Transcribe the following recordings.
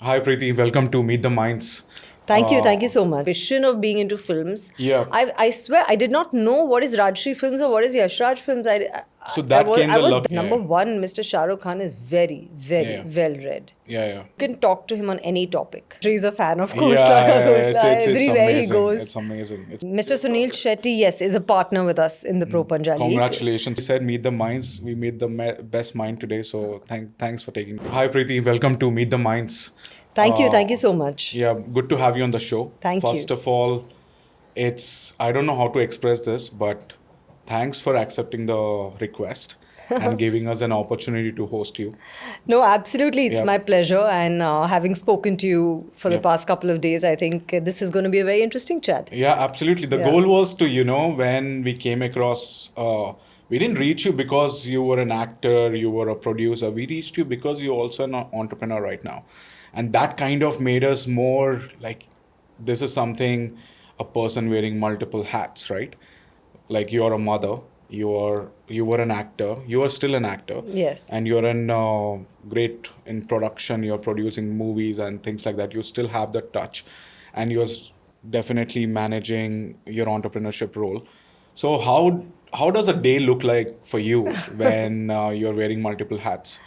Hi Preeti, welcome to Meet the Minds. Thank you so much. Vision of being into films. Yeah. I swear I did not know what is Rajshri Films or what is Yash Raj Films. So that came I the was luck. number Yeah. one. Mr. Shah Rukh Khan is very, very Yeah. well read. Yeah. You can talk to him on any topic. He's a fan of Yeah, Khosla Ka it's Khosla. it's it's Everywhere he amazing. goes. It's amazing. Mr. Sunil Shetty, yes, is a partner with us in the Pro Panja League. Congratulations. We said Meet the Minds. We made the best mind today. So thanks for taking. Hi Preeti, welcome to Meet the Minds. Thank you so much. Yeah, good to have you on the show. Thank First you. of all, I don't know how to express this, but thanks for accepting the request and giving us an opportunity to host you. No, absolutely. It's Yeah. my pleasure. And having spoken to you for the Yeah. past couple of days, I think this is going to be a very interesting chat. Yeah, absolutely. The Yeah. goal was to, when we came across, we didn't reach you because you were an actor, you were a producer. We reached you because you're also an entrepreneur right now. And that kind of made us more like this is something a person wearing multiple hats, right? Like you're a mother, you were an actor, you are still an actor. Yes. And you're great in production, you're producing movies and things like that. You still have the touch and definitely managing your entrepreneurship role. So how does a day look like for you when you're wearing multiple hats?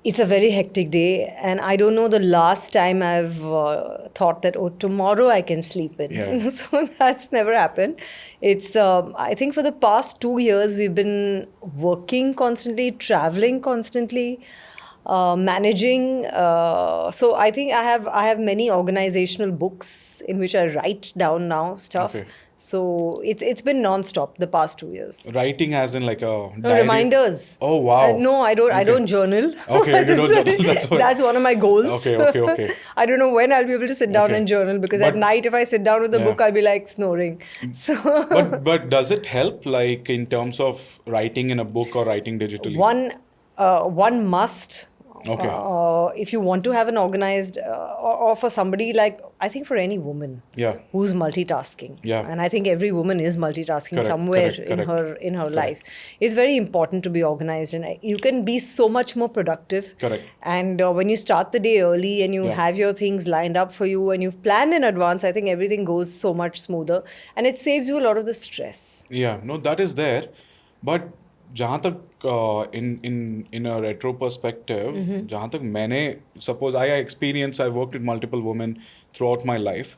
It's a very hectic day, and I don't know the last time I've thought that, oh, tomorrow I can sleep in. Yeah. So that's never happened. I think for the past 2 years, we've been working constantly, traveling constantly, managing. So I think I have many organizational books in which I write down now stuff. Okay. So it's been non-stop the past 2 years. Writing as in like a No, diary? reminders. Oh, wow. No, I don't. I Okay. don't journal. Okay, you don't journal. That's what. That's one of my goals. Okay. I don't know when I'll be able to sit down Okay. and journal because But- at night, if I sit down with a Yeah. book, I'll be like snoring. So But does it help like in terms of writing in a book or writing digitally? one must. Okay. If you want to have an organized, or for somebody like, I think for any woman Yeah. who's multitasking, Yeah. and I think every woman is multitasking Correct, somewhere correct. in her life, it's very important to be organized, and you can be so much more productive. Correct. And when you start the day early and you Yeah. have your things lined up for you and you've planned in advance, I think everything goes so much smoother, and it saves you a lot of the stress. Yeah, no, that is there. But जहाँ तक in a retro perspective, जहाँ तक मैंने suppose I experience, I worked with multiple women throughout my life.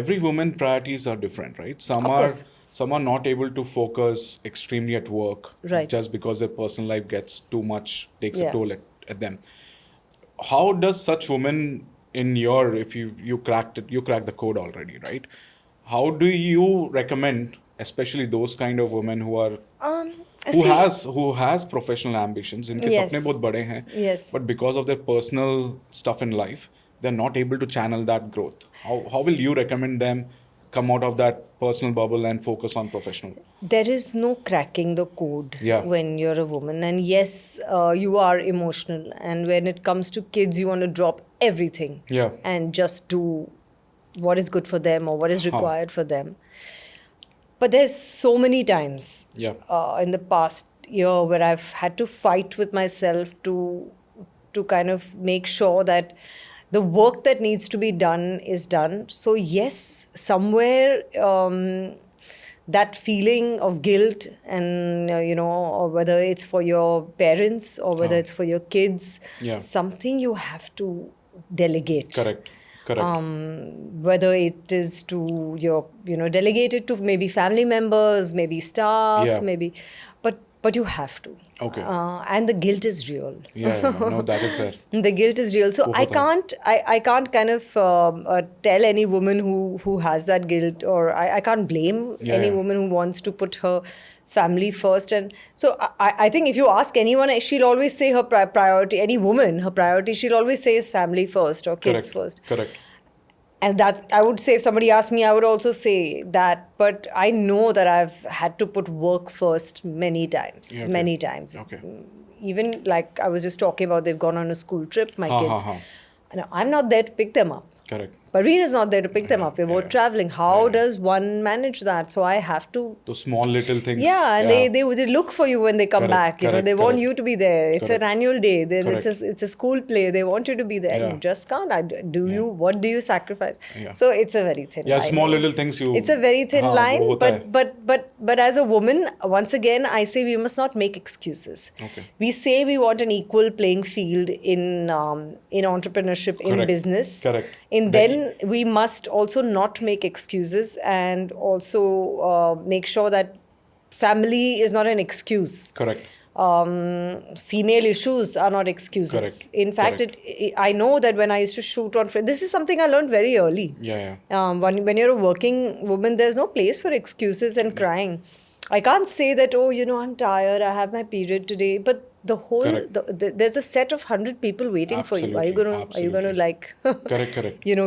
Every woman priorities are different, right? course. Some are not able to focus extremely at work, Right. just because their personal life gets too much, takes Yeah. a toll at them. How does such women if you cracked it, you cracked the code already, right? How do you recommend, especially those kind of women who are See- who has professional ambitions, इनके Yes. सपने बहुत बड़े हैं, Yes. but because of their personal stuff in life, they're not able to channel that growth. How will you recommend them come out of that personal bubble and focus on professional? There is no cracking the code Yeah. when you're a woman. And yes, you are emotional. And when it comes to kids, you want to drop everything Yeah. and just do what is good for them or what is required for them. But there's so many times Yeah. in the past year where I've had to fight with myself to kind of make sure that the work that needs to be done is done. So yes, somewhere that feeling of guilt and or whether it's for your parents or whether it's for your kids, Yeah. something you have to delegate. Correct. Whether it is to your, delegate it to maybe family members, maybe staff, Yeah. maybe, but you have to. Okay. And the guilt is real. Yeah. No, that is there. The guilt is real. So I can't kind of tell any woman who has that guilt, or I can't blame Yeah, any yeah. woman who wants to put her family first. And so I think if you ask anyone, she'll always say her priority, any woman, her priority, she'll always say is family first or kids first. Correct. And that, I would say, if somebody asked me, I would also say that. But I know that I've had to put work first many times. Okay. Many times. Okay. Even like I was just talking about, they've gone on a school trip, my kids. Ha. And I'm not there to pick them up. Correct. Parveen is not there to pick them up. We're both traveling. How does one manage that? So I have to. Those small little things. Yeah, and they look for you when they come back. They want you to be there. It's an annual day. It's a school play. They want you to be there. You just can't. What do you sacrifice? So it's a very thin line. Yeah, small little things It's a very thin line. But as a woman, once again, I say we must not make excuses. Okay. We say we want an equal playing field in entrepreneurship, in business. Correct. And then we must also not make excuses, and also make sure that family is not an excuse. Correct. Female issues are not excuses. Correct. In fact, I know that when I used to shoot on... This is something I learned very early. When you're a working woman, there's no place for excuses and crying. I can't say that, I'm tired, I have my period today. But the whole... there's a set of 100 people waiting for you. Are you going to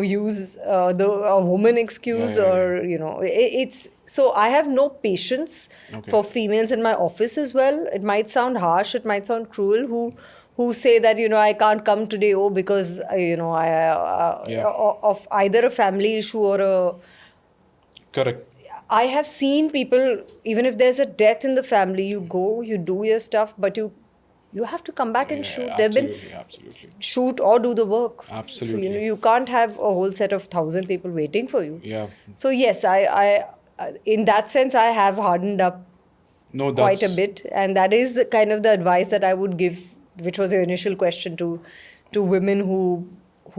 use a woman excuse or, it's... So I have no patience for females in my office as well. It might sound harsh, it might sound cruel, who say that, I can't come today, because, of either a family issue or a... Correct. I have seen people, even if there's a death in the family, you go, you do your stuff, but you have to come back and shoot. Absolutely. Shoot or do the work. Absolutely. So, you can't have a whole set of 1,000 people waiting for you. Yeah. So yes, I in that sense, I have hardened up quite a bit, and that is the kind of the advice that I would give, which was your initial question, to women who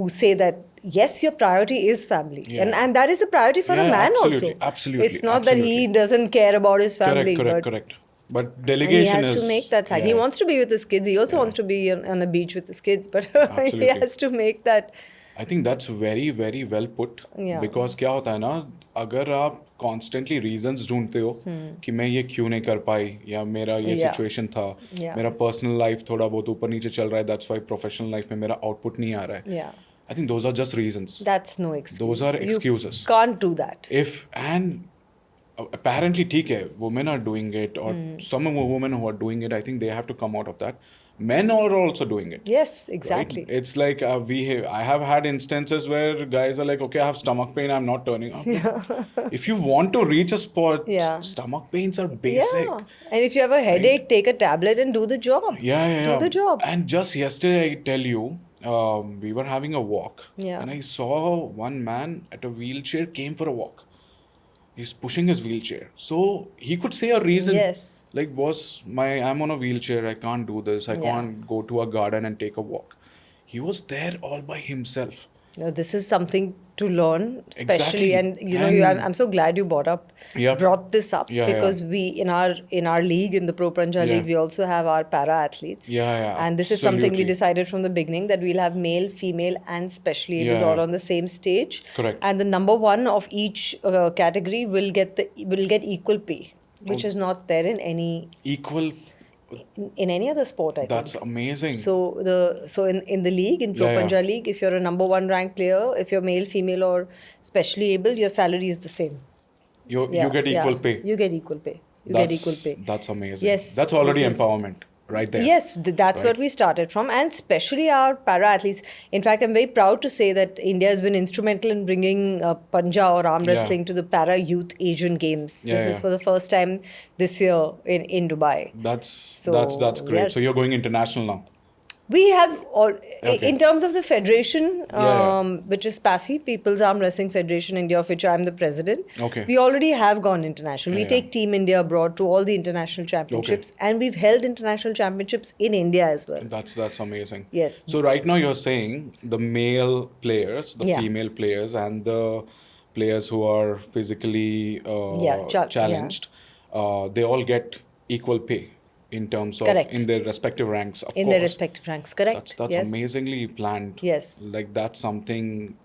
say that yes, your priority is family, and that is the priority for a man also. Absolutely. It's not that he doesn't care about his family. Correct. But delegation he has to make that side. He wants to be with his kids. He also wants to be on a beach with his kids, but he has to make that. I think that's very, very well put. Because क्या होता है ना, अगर आप constantly reasons ढूंढते हो कि मैं ये क्यों नहीं कर पाई, या मेरा ये situation था, मेरा personal life थोड़ा बहुत ऊपर नीचे चल रहा है, that's why professional life में मेरा output नहीं आ रहा है. I think those are just reasons. That's no excuse. Those are excuses. You can't do that. Apparently ठीक है, women are doing it, or some women who are doing it, I think they have to come out of that. Men are also doing it. Yes, exactly. Right? It's like I have had instances where guys are like, okay, I have stomach pain, I'm not turning up. If you want to reach a spot, stomach pains are basic. Yeah. And if you have a headache, take a tablet and do the job. Do the job. And just yesterday, I tell you, we were having a walk, and I saw one man at a wheelchair came for a walk. He's pushing his wheelchair. So he could say a reason. Yes. Like, boss, I'm on a wheelchair. I can't do this. I can't go to a garden and take a walk. He was there all by himself. This is something to learn, especially, and I'm so glad you brought this up, because we in our league, in the Pro Panja League, we also have our para athletes. And this is something we decided from the beginning, that we'll have male, female, and specially abled all on the same stage. Correct. And the number one of each category will get equal pay, which is not there in any in any other sport, I think. That's amazing. So in the league, in Pro Panja League, if you're a number one ranked player, if you're male, female, or specially able, your salary is the same. You get equal pay. You get equal pay. Get equal pay. That's amazing. Yes. That's already empowerment right there. Yes, that's where we started from, and especially our para athletes. In fact, I'm very proud to say that India has been instrumental in bringing Panja or arm wrestling to the para youth Asian Games. This is for the first time this year in Dubai. That's great. Yes. So you're going international now. We have in terms of the federation, which is PAFI, People's Arm Wrestling Federation India, of which I'm the president. We already have gone international. We take Team India abroad to all the international championships, and we've held international championships in India as well. That's amazing. Yes. So right now you're saying the male players, the female players, and the players who are physically challenged, they all get equal pay. In terms of in their respective ranks, of course. In their respective ranks, correct. That's amazingly planned. Yes. Like, that's something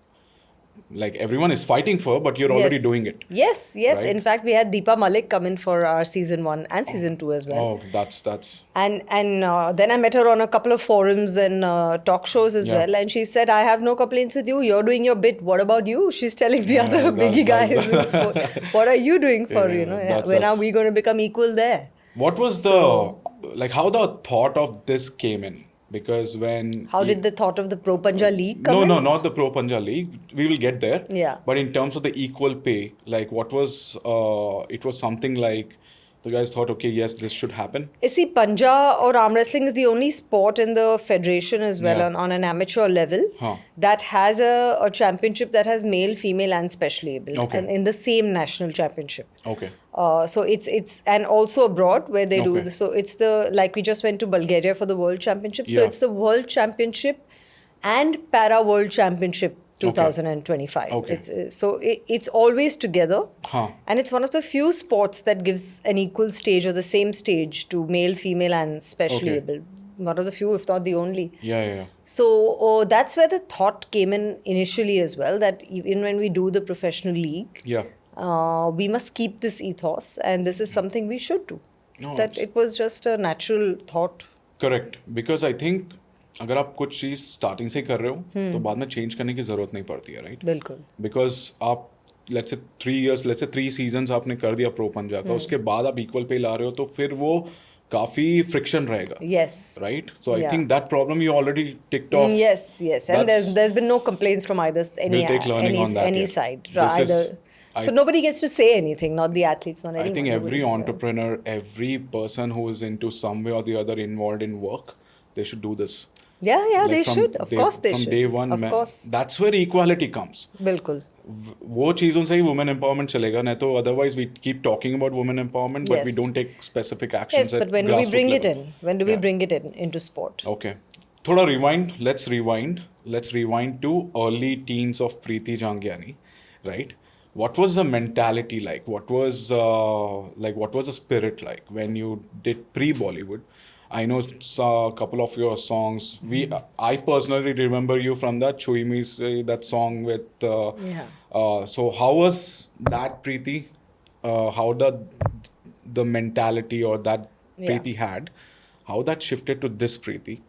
like everyone is fighting for, but you're already doing it. Yes. Right? In fact, we had Deepa Malik come in for our season 1 and season 2 as well. Oh, that's. And then I met her on a couple of forums and talk shows as well, and she said, "I have no complaints with you. You're doing your bit. What about you?" She's telling the other biggie guys in the sport, "What are you doing for when are we going to become equal there?" What was how the thought of this came in? Because when How did the thought of the Pro Panja League come no, in? no, not the Pro Panja League. We will get there. Yeah. But in terms of the equal pay, like what was, it was something like the guys thought, okay, yes, this should happen. You see, Panja or arm wrestling is the only sport in the federation as well Yeah. on an amateur level Huh. that has a championship that has male, female, and specially able, Okay. and in the same national championship. Okay. So it's and also abroad where they do Okay. so it's the like we just went to Bulgaria for the World Championship. So Yeah. it's the World Championship and Para World Championship 2025. Okay. It's always together, Huh. and it's one of the few sports that gives an equal stage or the same stage to male, female, and specially Okay. able. One of the few, if not the only. Yeah, yeah, yeah. So that's where the thought came in initially as well, that even when we do the professional league, Yeah. we must keep this ethos, and this is something we should do. No, That it was just a natural thought. Correct because I think अगर आप कुछ चीज़ starting से कर रहे हो तो बाद में चेंज करने की ज़रूरत नहीं पड़ती है राइट बिल्कुल. बिकॉज आप let's say 3 years let's say 3 seasons आपने कर दिया प्रो पंजा का उसके बाद आप इक्वल पे ला रहे हो तो फिर वो काफ़ी फ्रिक्शन रहेगा Yes. Right so I Yeah. Think that problem you already ticked of Yes, yes. And there's been no complaints from either We'll take learning on that, any yeah. side. This is- So nobody gets to say anything, not the athletes, not anyone. I think every Nobody. entrepreneur, every person who is into some way or the other involved in work, they should do this. Yeah, Like they from should. Of course they from should. day one, Of course. that's where equality comes. बिल्कुल. वो चीज़ों से ही women empowerment चलेगा नहीं तो otherwise we keep talking about women empowerment but we Yes. don't take specific actions Yes, at but when do we grassroots bring it level. in? When do we Yeah. bring it into sport? Okay. थोड़ा rewind. Let's rewind to early teens of Preeti Jhangiani, right? What was the mentality like? What was the spirit like when you did pre-Bollywood? I know a couple of your songs. I personally remember you from that Chui Me Say, that song with. So how was that Preeti? How the mentality or that Preeti had? How that shifted to this Preeti?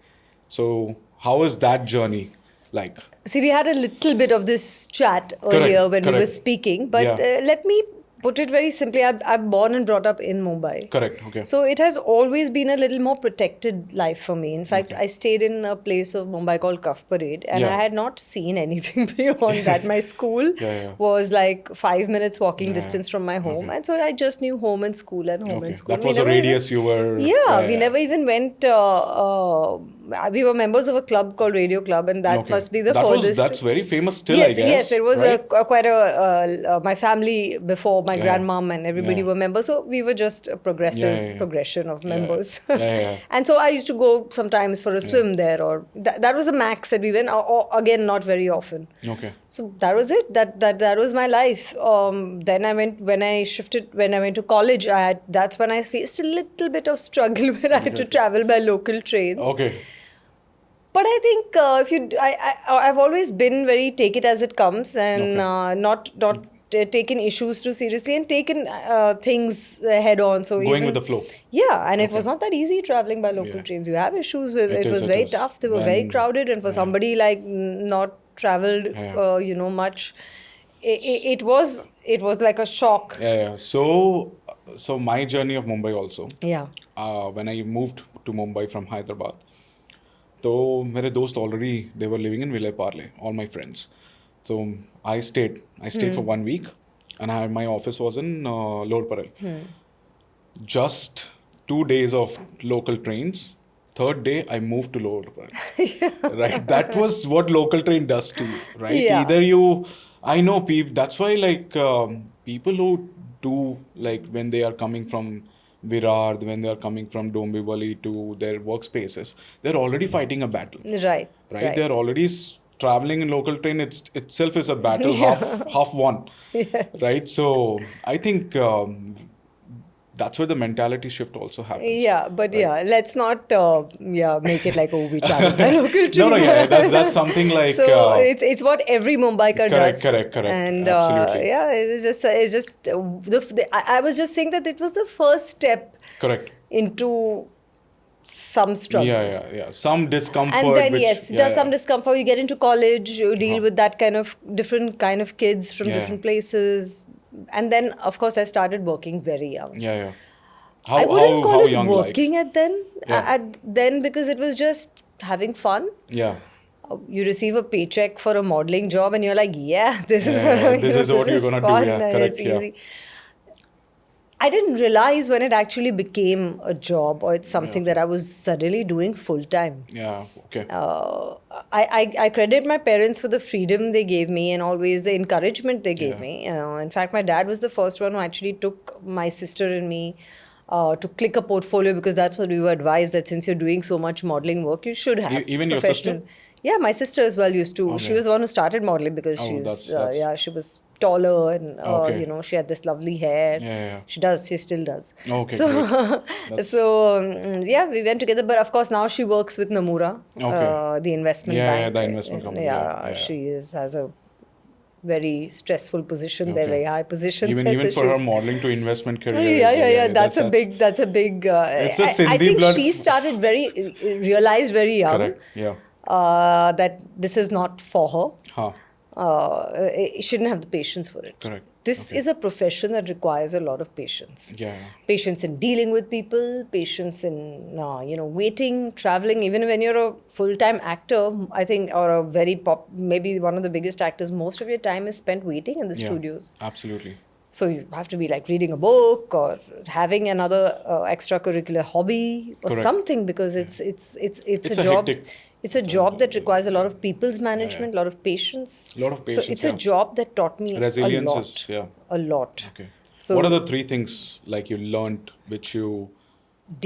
So how was that journey like? See, we had a little bit of this chat earlier when we were correct. speaking, but Yeah. let me put it very simply. I'm born and brought up in Mumbai. Correct. Okay. So it has always been a little more protected life for me. In fact, I stayed in a place of Mumbai called Cuff Parade, and Yeah. I had not seen anything beyond that. My school Yeah. was like 5 minutes walking distance from my home, and so I just knew home and school and home Okay. and school. That We was a never radius you were. Yeah, we never even went. We were members of a club called Radio Club, and that Okay. must be the That furthest. that's very famous still, Yes, I guess. yes, it was right? quite my family before my Yeah. grandmom and everybody Yeah. were members, so we were just a progressive Yeah. progression of Yeah. members. Yeah. And so I used to go sometimes for a swim there, or that was the max that we went. Or again, not very often. Okay. So that was it. That was my life. Then I went when I went to college. That's when I faced a little bit of struggle when I had to travel by local trains. Okay. But I think I've always been very take it as it comes and not taken issues too seriously and taken things head on. So Going with the flow. Yeah, and it was not that easy traveling by local trains. You have issues with it. Was very tough. They were very crowded, and for somebody like not traveled, much, it was like a shock. Yeah. So my journey of Mumbai also. Yeah. When I moved to Mumbai from Hyderabad. तो मेरे दोस्त already they were living in Vile Parle, all my friends. So I stayed for 1 week and my office was in Lower Parel. Just 2 days of local trains. Third day I moved to Lower Parel. Right, that was what local train does to you, right? Yeah. Either I know people. That's why people who do when they are coming from Virar, when they are coming from Dombivali to their workspaces, they're already fighting a battle. Right. They're already traveling in local train. Itself is a battle, half won. Yes. Right. So I think that's where the mentality shift also happens. Yeah, but let's not make it like we travel by local train. No, that's something like. So it's what every Mumbaiker does. Correct. And absolutely. it's just I was just saying that it was the first step. Correct. Into some struggle. Yeah. Some discomfort. And then some discomfort. You get into college, you deal with that kind of different kind of kids from different places. And then, of course, I started working very young. Yeah. I wouldn't call it young, working at then. Yeah. At then, because it was just having fun. Yeah. You receive a paycheck for a modeling job and you're like, yeah, this is what This is what you're gonna do. fun Yeah, and correct. it's easy. I didn't realize when it actually became a job or it's something that I was suddenly doing full time. Yeah. Okay. I credit my parents for the freedom they gave me and always the encouragement they gave me. In fact, my dad was the first one who actually took my sister and me to click a portfolio, because that's what we were advised, that since you're doing so much modeling work, you should have Even your professional. sister? Yeah, my sister as well used to. Okay. She was the one who started modeling because Oh, she's that's- she was taller and Okay. she had this lovely hair. Yeah. She still does. Okay, So That's- we went together, but of course now she works with Nomura, Okay. the investment Yeah, bank. the investment company. Yeah. She has a very stressful position there, Okay. very high position there, Even so for her she's- modeling to investment career. yeah. That's a big. That's a big. It's a I Sindhi think blood. she started realized very young Correct. Yeah. that this is not for her. Huh. She didn't have the patience for it. Correct. This Okay. is a profession that requires a lot of patience. Yeah. Patience in dealing with people, patience in waiting, traveling. Even when you're a full-time actor, I think, or a very maybe one of the biggest actors, most of your time is spent waiting in the studios. Absolutely. So you have to be like reading a book or having another extracurricular hobby or Correct. something, because it's It's a a job. hectic- It's a job that requires a lot of people's management, a lot of patience. A lot of patience, So it's yeah. a job that taught me Resilience a lot. is- yeah. A lot. Okay. So What are the three things like you learned which you?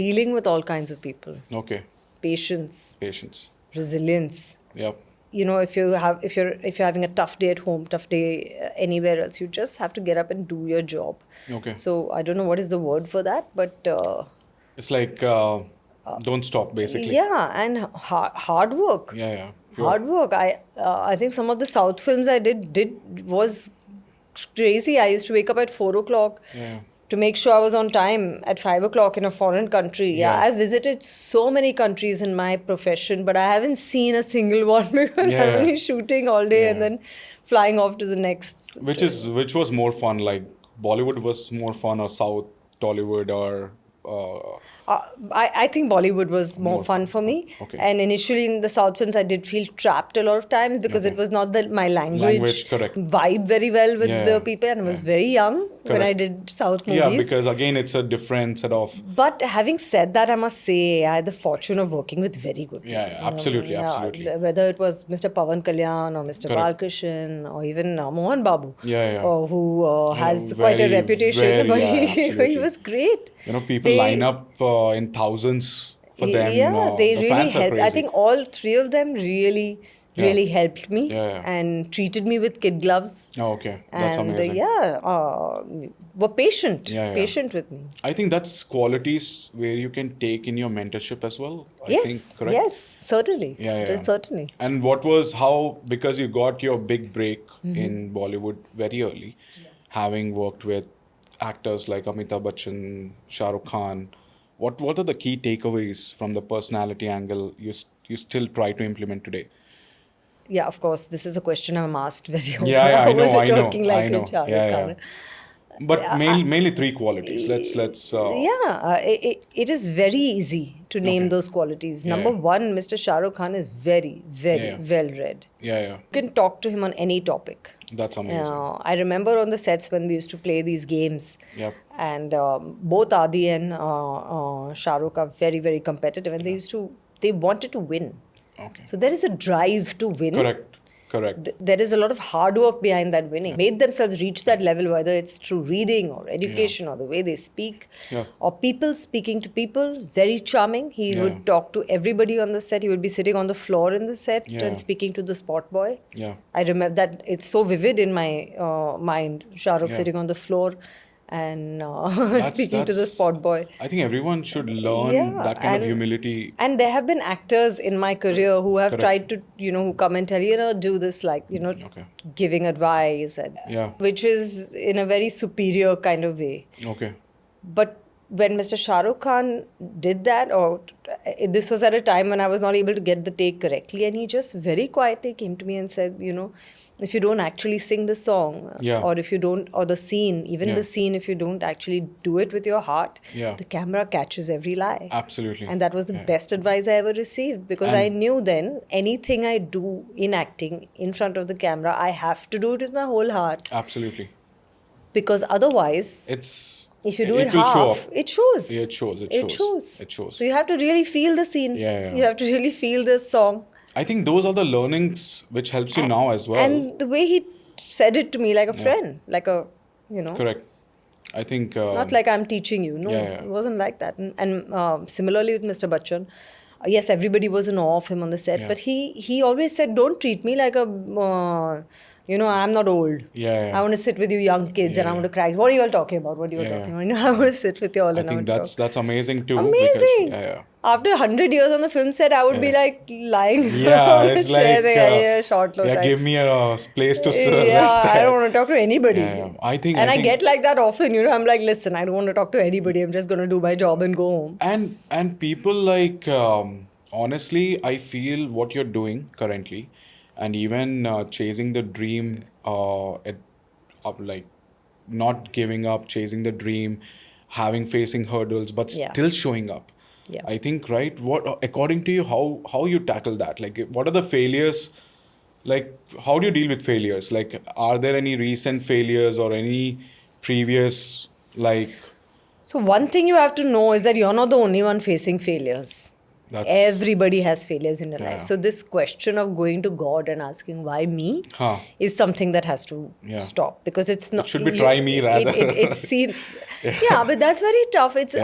dealing with all kinds of people, Okay. patience, Patience. resilience. Yep. If you're having a tough day at home, tough day anywhere else, you just have to get up and do your job. Okay. So I don't know what is the word for that, but It's like don't stop basically. yeah, and hard work. Yeah. Pure. Hard work. I think some of the South films I did was crazy. I used to wake up at 4 o'clock Yeah. to make sure I was on time at 5 o'clock in a foreign country. Yeah, Yeah. I've visited so many countries in my profession, but I haven't seen a single one because Yeah. I'm only shooting all day and Yeah. then flying off to the next. Which was more fun? Like Bollywood was more fun, or South Tollywood, or I think Bollywood was more fun for me. Okay. And initially in the South films, I did feel trapped a lot of times because it was not my Language, correct. vibe very well with Yeah, the people. And I was very young when I Correct. did South movies. yeah, because again it's a different set of. But having said that, I must say I had the fortune of working with very good people. Yeah, absolutely, absolutely. Whether it was Mr. Pawan Kalyan or Mr. Correct. Balkrishan or even Mohan Babu, Yeah. who has quite a very, reputation, but yeah, he absolutely. was great. People line up in thousands for them. Yeah, they the really fans are helped. I crazy. think all three of them really helped me and treated me with kid gloves. Oh, okay. That's And amazing. were patient, Yeah. patient with me. I think that's qualities where you can take in your mentorship as well. I Yes, think, correct? yes, certainly. Yeah. Certainly. And because you got your big break in Bollywood very early, having worked with actors like Amitabh Bachchan, Shah Rukh Khan, what are the key takeaways from the personality angle you still try to implement today? Yeah, of course. This is a question I'm asked very often. Yeah, I know, Was it I know, working like I know. with Shah Rukh Yeah. Khan? But mainly three qualities. Let's. It is very easy to name those qualities. Number one, Mr. Shah Rukh Khan is very, very well read. Yeah. You can talk to him on any topic. That's amazing. I remember on the sets when we used to play these games. Yep. And both Adi and Shah Rukh are very, very competitive, and they wanted to win. Okay. So there is a drive to win. Correct. There is a lot of hard work behind that winning. Made themselves reach that level, whether it's through reading or education or the way they speak, or people speaking to people. Very charming. He would talk to everybody on the set. He would be sitting on the floor in the set and speaking to the spot boy. Yeah. I remember that. It's so vivid in my mind. Shah Rukh sitting on the floor and speaking to the spot boy. I think everyone should learn that kind of humility. And there have been actors in my career who have tried to, who come and tell you, do this, like, giving advice, and which is in a very superior kind of way. Okay. But when Mr. Shah Rukh Khan did that, or this was at a time when I was not able to get the take correctly, and he just very quietly came to me and said, if you don't actually sing the song, Yeah. or if you don't, or the scene, even Yeah. the scene, if you don't actually do it with your heart, Yeah. the camera catches every lie. Absolutely. And that was the best advice I ever received, because I knew then anything I do in acting in front of the camera, I have to do it with my whole heart, Absolutely. because otherwise, if you do it will show half, up. it shows. Yeah, it shows. It It shows. shows. It shows. So you have to really feel the scene. Yeah. You have to really feel the song. I think those are the learnings which helps you now as well. And the way he said it to me, like a friend, like a, Correct. I think not like I'm teaching you. No, Yeah. it wasn't like that. And similarly with Mr. Bachchan, yes, everybody was in awe of him on the set, Yeah. but he always said, don't treat me like a, I'm not old. Yeah. I want to sit with you young kids and I want to cry. What are you all talking about? What are you all talking about? I want to sit with you all I and I think want to that's amazing too. Amazing. Because, yeah. After 100 years on the film set, I would be like lying Yeah, on the it's chair like saying, short low yeah, times. give me a place to Yeah, rest. I don't want to talk to anybody. Yeah. I think I get like that often, I'm like, listen, I don't want to talk to anybody. I'm just going to do my job and go home. And people like honestly, I feel what you're doing currently, and even chasing the dream, like not giving up, chasing the dream, facing hurdles, but Yeah. still showing up. Yeah. I think, right? What according to you, how you tackle that? Like, what are the failures? Like, how do you deal with failures? Like, are there any recent failures or any previous like? So one thing you have to know is that you're not the only one facing failures. Everybody has failures in their life. So this question of going to God and asking why me is something that has to stop, because it's not. It should be try me rather. It seems, but that's very tough. It's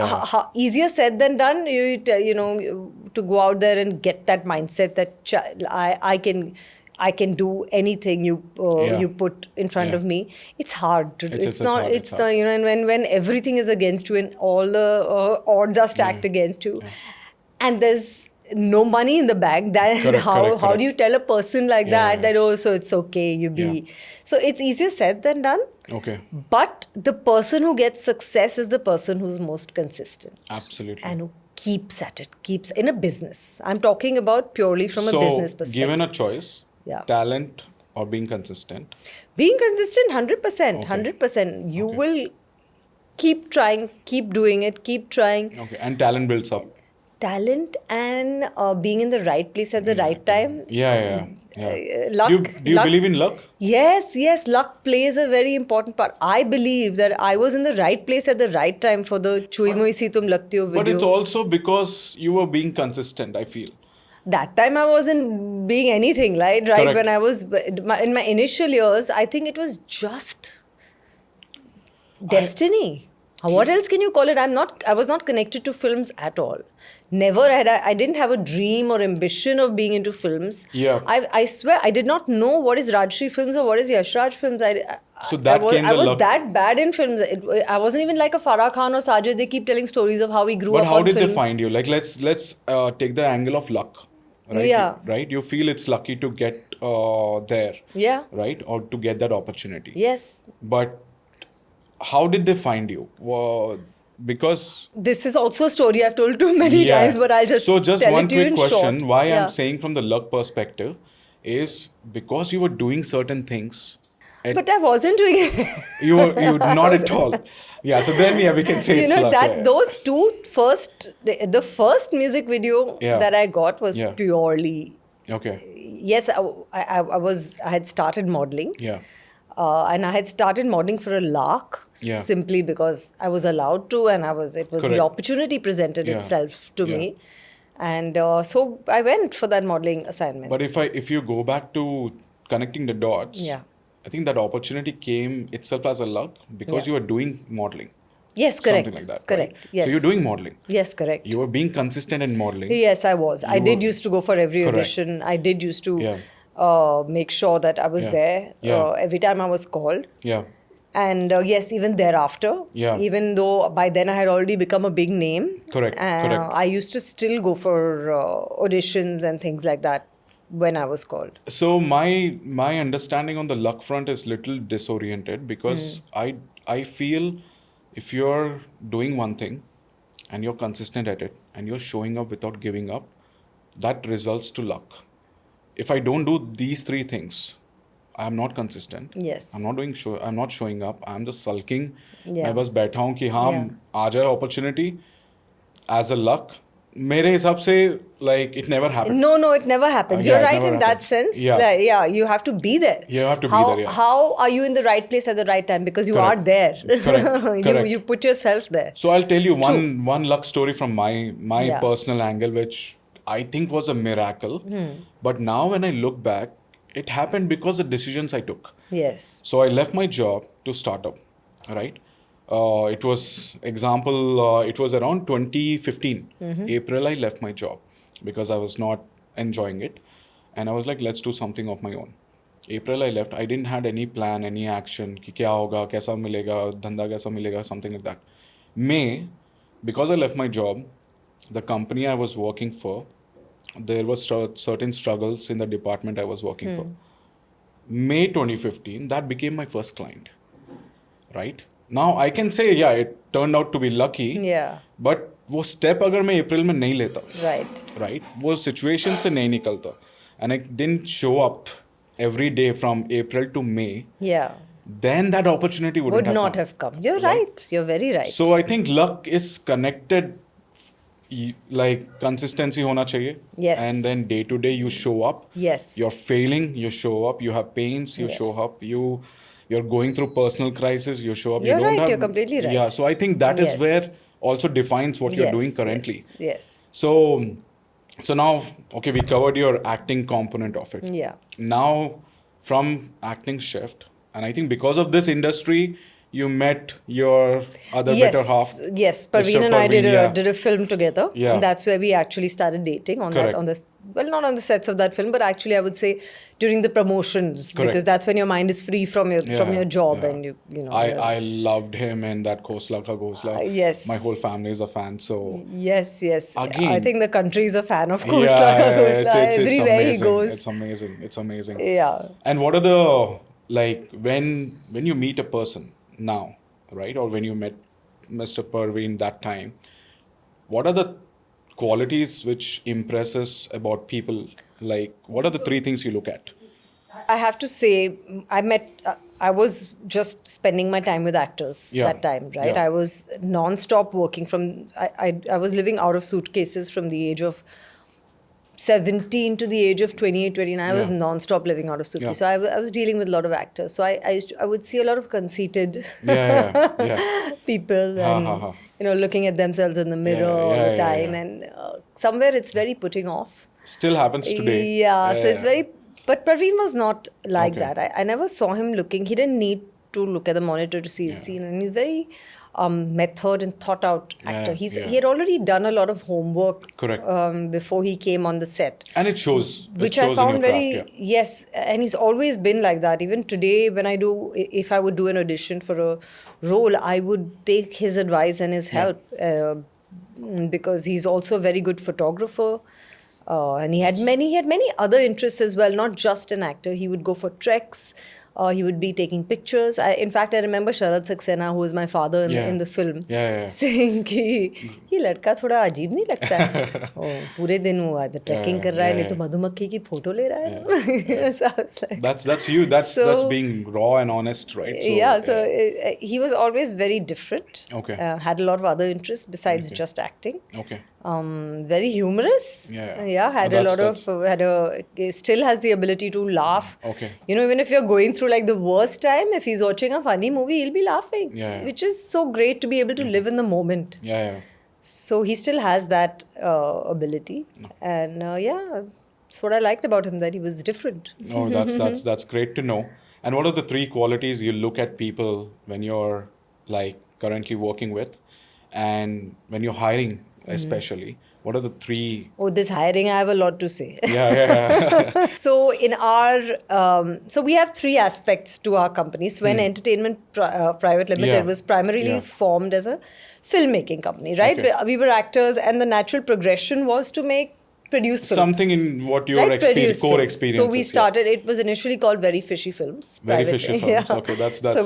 easier said than done. To go out there and get that mindset that I can do anything you put in front of me. It's hard. It's not. hard. It's not. And when everything is against you and all the odds are stacked against you, and there's no money in the bank, how do you tell a person like that so it's okay, so it's easier said than done. Okay. But the person who gets success is the person who's most consistent. Absolutely. And who keeps at it, keeps in a business. I'm talking about purely from a business perspective. Given a choice, talent or being consistent? Being consistent, 100%. 100%. You will keep trying, keep doing it, keep trying. Okay. And talent builds up. Talent and being in the right place at the right time. Luck. Do you believe in luck? Yes. Luck plays a very important part. I believe that I was in the right place at the right time for the Chui Moi Si Tum Lagti Ho video. But it's also because you were being consistent, I feel. That time I wasn't being anything, right? Correct. When I was in my initial years, I think it was just destiny. What else can you call it? I was not connected to films at all. Never I didn't have a dream or ambition of being into films. Yeah. I swear I did not know what is Rajshri Films or what is Yash Raj Films. I was that bad in films. I wasn't even like a Farah Khan or Sajid. They keep telling stories of how we grew up on films. But how did they find you? Like, let's take the angle of luck. Right? Yeah. Right? You feel it's lucky to get there. Yeah. Right? Or to get that opportunity. Yes. But how did they find you? Because this is also a story I've told too many times, but I'll just tell one it to you quick in question. short. Why I'm saying from the luck perspective is because you were doing certain things. But I wasn't doing it. You not at all. Yeah, so then we can say it's luck. Those two the first music video that I got was purely. Okay. Yes, I had started modeling. Yeah. And I had started modeling for a lark, simply because I was allowed to, and the opportunity presented itself to me, and so I went for that modeling assignment. But if you go back to connecting the dots, I think that opportunity came itself as a luck because you were doing modeling. Yes, correct. Something like that. Correct. Right? Yes. So you're doing modeling. Yes, correct. You were being consistent in modeling. Yes, I was. I did used to go for every audition. I did used to. Make sure that I was there every time I was called. Yeah. And yes, even thereafter, even though by then I had already become a big name. Correct. I used to still go for auditions and things like that when I was called. So my understanding on the luck front is little disoriented because I feel if you're doing one thing and you're consistent at it and you're showing up without giving up, that results to luck. If I don't do these three things, I'm not consistent. Yes. I'm not showing up. I'm just sulking. Yeah. मैं बस बैठा हूँ कि हाँ Yeah. आ जाए opportunity as a luck. मेरे हिसाब से like it never happened. No, it never happens. Yeah, You're it right never in that happened. sense. Yeah. Like, yeah, you have to be there. You have to be how, there, yeah. How are you in the right place at the right time? Because you Correct. are there. Correct. Correct. You put yourself there. So I'll tell you True. one luck story from my Yeah. personal angle, which I think was a miracle. But now when I look back, it happened because of decisions I took. Yes. So I left my job to start up, right? It was it was around 2015. April, I left my job because I was not enjoying it. And I was like, let's do something of my own. April, I left. I didn't had any plan, any action, कि क्या होगा, कैसा मिलेगा, धंधा कैसा मिलेगा, something like that. May, because I left my job, the company I was working for, there was certain struggles in the department I was working for. May 2015, that became my first client, right? Now I can say, yeah, it turned out to be lucky. Yeah. But वो step अगर मैं अप्रैल में नहीं लेता, right, वो situation से नहीं निकलता, and I didn't show up every day from April to May, yeah, then that opportunity would wouldn't not have come. You're right. You're very right. So I think luck is connected, like consistency होना चाहिए. Yes. And then day to day you show up. Yes. You're failing, you show up. You have pains, you Yes. show up. You're going through personal crisis, you show up. You're you don't right, have, you're completely right. Yeah, so I think that is Yes. where also defines what you're Yes, doing currently. Yes. So now, okay, we covered your acting component of it. Yeah. Now, from acting shift, and I think because of this industry, you met your other better half. Yes, Mr. Parveen and I Parveen, did a film together. Yeah. And that's where we actually started dating Correct. not on the sets of that film, but actually I would say during the promotions, Correct. because that's when your mind is free from your job, yeah. and you know. I loved him in that Khosla Ka Ghosla. Yes. My whole family is a fan, so Yes. Again- I think the country is a fan of yeah, Khosla. it's Everywhere amazing. he goes. It's amazing. Yeah. And what are the, like, when you meet a person now, right, or when you met Mr. Parveen that time, what are the qualities which impresses about people? Like, what are the three things you look at? I have to say, I was just spending my time with actors Yeah. that time, right? Yeah. I was non-stop working I was living out of suitcases from the age of 17 to the age of 28, 29. I was Yeah. non-stop living out of suitcases. Yeah. So I was dealing with a lot of actors. So I would see a lot of conceited Yeah. people and, ha. looking at themselves in the mirror all the time. And somewhere it's very putting off. Still happens today. Yeah, so it's very... But Parveen was not like Okay. that. I never saw him looking. He didn't need to look at the monitor to see his scene. And he's very method and thought out actor. He had already done a lot of homework. Correct. Before he came on the set. And it shows. Which it I shows found in your very... craft, Yes, and he's always been like that. Even today, if I would do an audition for a role, I would take his advice and his help. Because he's also a very good photographer. And he had many other interests as well, not just an actor. He would go for treks. He would be taking pictures. In fact, I remember Sharad Saxena, who was my father in the film, saying कि ये लड़का थोड़ा अजीब नहीं लगता है? पूरे दिन वो ट्रैकिंग कर रहा है, नहीं तो मधुमक्खी की फोटो ले रहा है. So I was like, that's you. That's being raw and honest, right? So, he was always very different. Okay. Had a lot of other interests besides just acting. Okay. Very humorous. Still has the ability to laugh. Okay. Even if you're going through like the worst time, if he's watching a funny movie, he'll be laughing. Which is so great to be able to live in the moment. So he still has that ability. And that's what I liked about him, that he was different. Oh, that's great to know. And what are the three qualities you look at people when you're like currently working with, and when you're hiring especially? What are the three? Oh, this hiring, I have a lot to say. Yeah. So in our, so we have three aspects to our company. Swen Entertainment Private Limited was primarily formed as a filmmaking company, right? Okay. We were actors, and the natural progression was to make produce films. Something in what your Right, produce core films. experience So we is, started. It was initially called Very Fishy Films. Very private- Fishy Films. Okay, that's So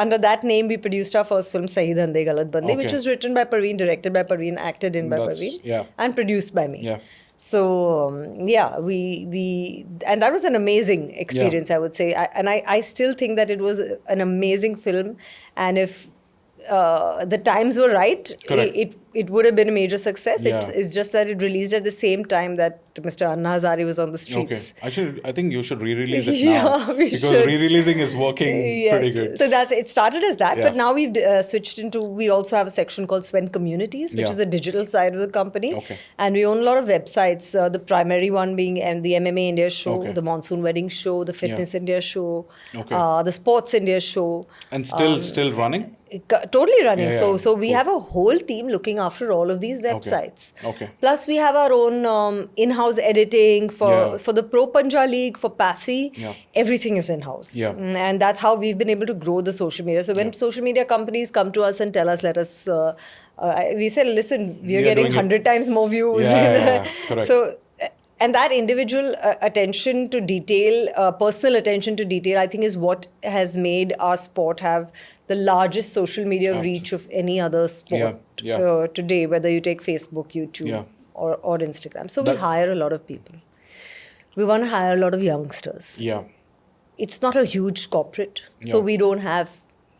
under that name we produced our first film Sahi Dhande Galat Bande, which Okay. was written by Parveen, directed by Parveen, acted in by Parveen, yeah. and produced by me. Yeah. So we and that was an amazing experience, I would say. I still think that it was an amazing film, and if the times were right, Correct. it would have been a major success. Yeah. It's just that it released at the same time that Mr. Anna Hazare was on the streets. Okay. I think you should re-release it Yeah, now we because should. re-releasing is working pretty good. So it started as that, Yeah. but now we've switched into, we also have a section called Swen Communities, which Yeah. is the digital side of the company. Okay. And we own a lot of websites, the primary one being the MMA India show, Okay. the Monsoon Wedding show, the Fitness India show, Okay. the Sports India show. And still running? Totally running. Yeah, So we cool. have a whole team looking after all of these websites. Okay. Plus we have our own in-house editing Yeah. for the Pro Panja League, for PAFI. Yeah. Everything is in-house. Yeah. And that's how we've been able to grow the social media. So when social media companies come to us and tell us, let us, we say, listen, we're getting doing it. 100 times more views. Yeah, correct. So, and that individual attention to detail, personal attention to detail, I think is what has made our sport have the largest social media reach of any other sport today, whether you take Facebook, YouTube, or Instagram. So we hire a lot of people. We want to hire a lot of youngsters. Yeah. It's not a huge corporate, so Yeah. we don't have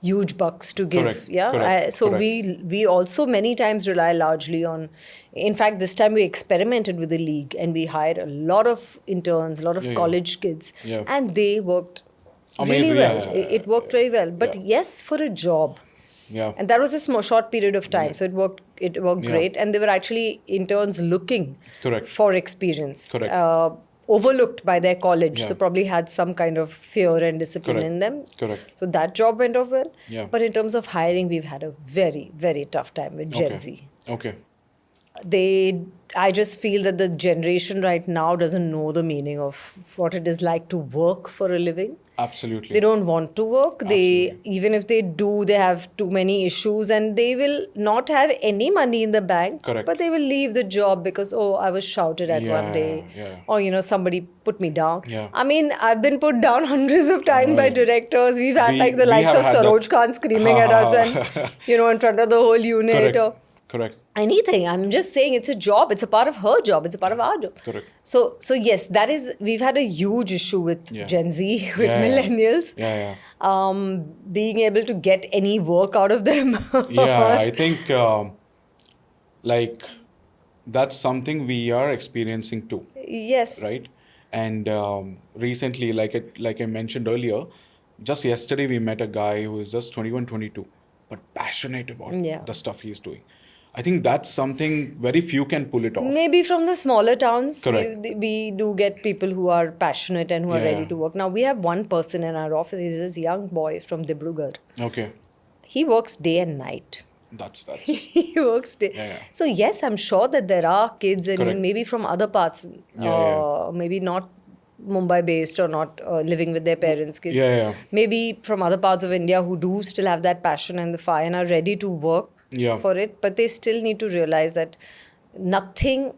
huge bucks to give. Correct, Yeah. correct, So correct. we also many times rely largely on. In fact, this time we experimented with the league and we hired a lot of interns, a lot of college kids, and they worked Amazing, really well. yeah. It worked very well. But yes, for a job. Yeah. And that was a short period of time, so it worked great. And they were actually interns looking Correct. for experience. Correct. Overlooked by their college, so probably had some kind of fear and discipline Correct. in them. Correct. So that job went off well. Yeah. But in terms of hiring, we've had a very, very tough time with Gen Z. Okay. I just feel that the generation right now doesn't know the meaning of what it is like to work for a living. Absolutely. They don't want to work. Even if they do, they have too many issues and they will not have any money in the bank. Correct. But they will leave the job because, I was shouted at one day. Yeah. Or, somebody put me down. Yeah. I mean, I've been put down hundreds of times by directors. We've had the we likes have of had Saroj Khan screaming at us and, in front of the whole unit. Correct. Or Correct. anything. I'm just saying it's a job. It's a part of her job. It's a part of our job. Correct. So yes, we've had a huge issue with Gen Z, with millennials. Yeah. Being able to get any work out of them. Yeah, I think that's something we are experiencing too. Yes. Right? And recently, like I mentioned earlier, just yesterday we met a guy who is just 21, 22, but passionate about the stuff he's doing. I think that's something very few can pull it off. Maybe from the smaller towns, Correct. we do get people who are passionate and who are ready to work. Now, we have one person in our office. He's this young boy from Dibrugarh. Okay. He works day and night. That's He works day. Yeah. So yes, I'm sure that there are kids Correct. and maybe from other parts, maybe not Mumbai based or not living with their parents' kids. Yeah. Maybe from other parts of India who do still have that passion and the fire and are ready to work for it, but they still need to realize that nothing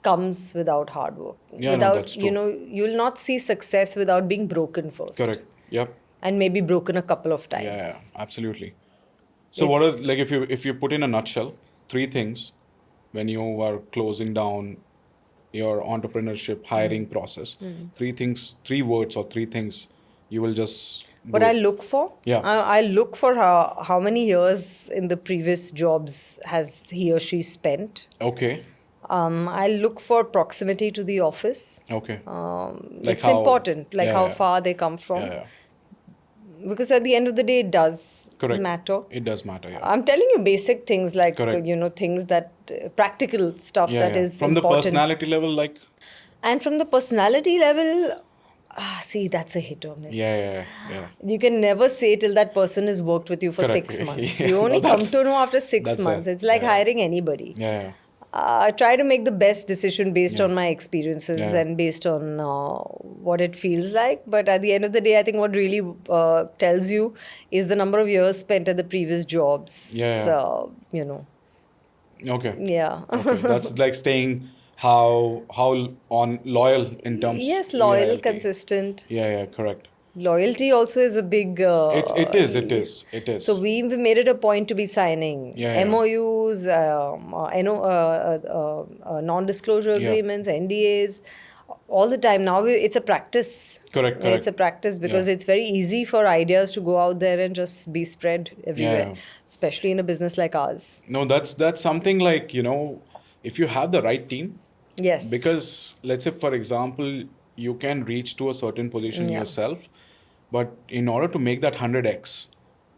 comes without hard work. Yeah, no, that's true. You'll not see success without being broken first. Correct. Yep. And maybe broken a couple of times. Yeah, absolutely. So what are, if you put in a nutshell, 3 things when you are closing down your entrepreneurship hiring process, 3 words or 3 things you will just What I look for? Yeah. I look for how many years in the previous jobs has he or she spent. Okay. I look for proximity to the office. Okay. It's important, how far they come from. Yeah. Because at the end of the day, it does matter. It does matter, yeah. I'm telling you basic things like, things that, practical stuff that is From important. the personality level, And from the personality level, see, that's a hit or miss. Yeah. You can never say till that person has worked with you for 6 months. You only come to know after 6 months. It's like hiring anybody. Yeah. I try to make the best decision based on my experiences and based on what it feels like. But at the end of the day, I think what really tells you is the number of years spent at the previous jobs. Yeah. So, Okay. Yeah. Okay. That's like staying how on loyal in terms. Yes, loyal, loyalty. consistent. Yeah, correct. Loyalty also is a big. It is. So we've made it a point to be signing Yeah. MOUs, non-disclosure Yeah. agreements, NDAs, all the time. Now it's a practice. Correct. It's a practice because Yeah. it's very easy for ideas to go out there and just be spread everywhere, Yeah. especially in a business like ours. No, that's something like, if you have the right team, Yes. because let's say, for example, you can reach to a certain position Yeah. yourself, but in order to make that 100x,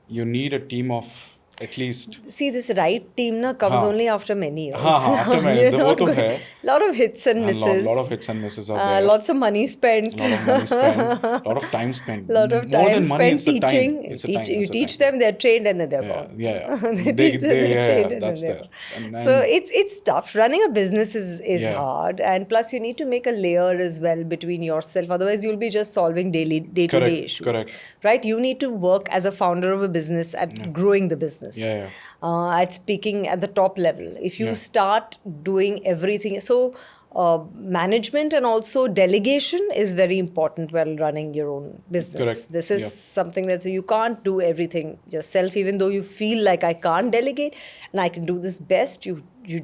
you need a team of at least. See, this right team na comes हाँ. only after many years. after many, You're वो not तो going- है. Lot of hits and A misses. lot of hits and misses are there. Lots of money spent. Lot of money spent, lot of time spent. Lot of More time than money, spent it's the time. teaching. It's the time. You It's the teach time. them, they're trained, and then they're Yeah, gone. yeah. They teach them, they're trained, and that's then there. they're gone. And So it's tough. Running a business is Yeah. hard, and plus you need to make a layer as well between yourself. Otherwise, you'll be just solving day-to-day Correct, issues. correct. Right? You need to work as a founder of a business at growing the business. Yeah. At speaking at the top level. If you Yeah. start doing everything, so management and also delegation is very important while running your own business. Correct. This is Yeah. something that so you can't do everything yourself, even though you feel like I can't delegate and I can do this best. You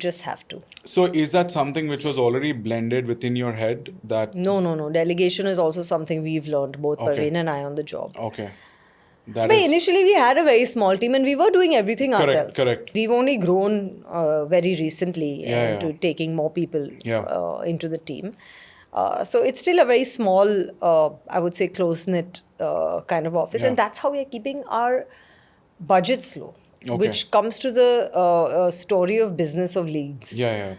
just have to. So is that something which was already blended within your head that? No. Delegation is also something we've learned, both Okay. Parveen and I, on the job. Okay. That But is initially, we had a very small team and we were doing everything Correct, ourselves. correct. We've only grown very recently Yeah. to taking more people Yeah. into the team. So it's still a very small, I would say, close-knit kind of office. Yeah. And that's how we are keeping our budgets low, Okay. which comes to the story of business of leagues. Yeah.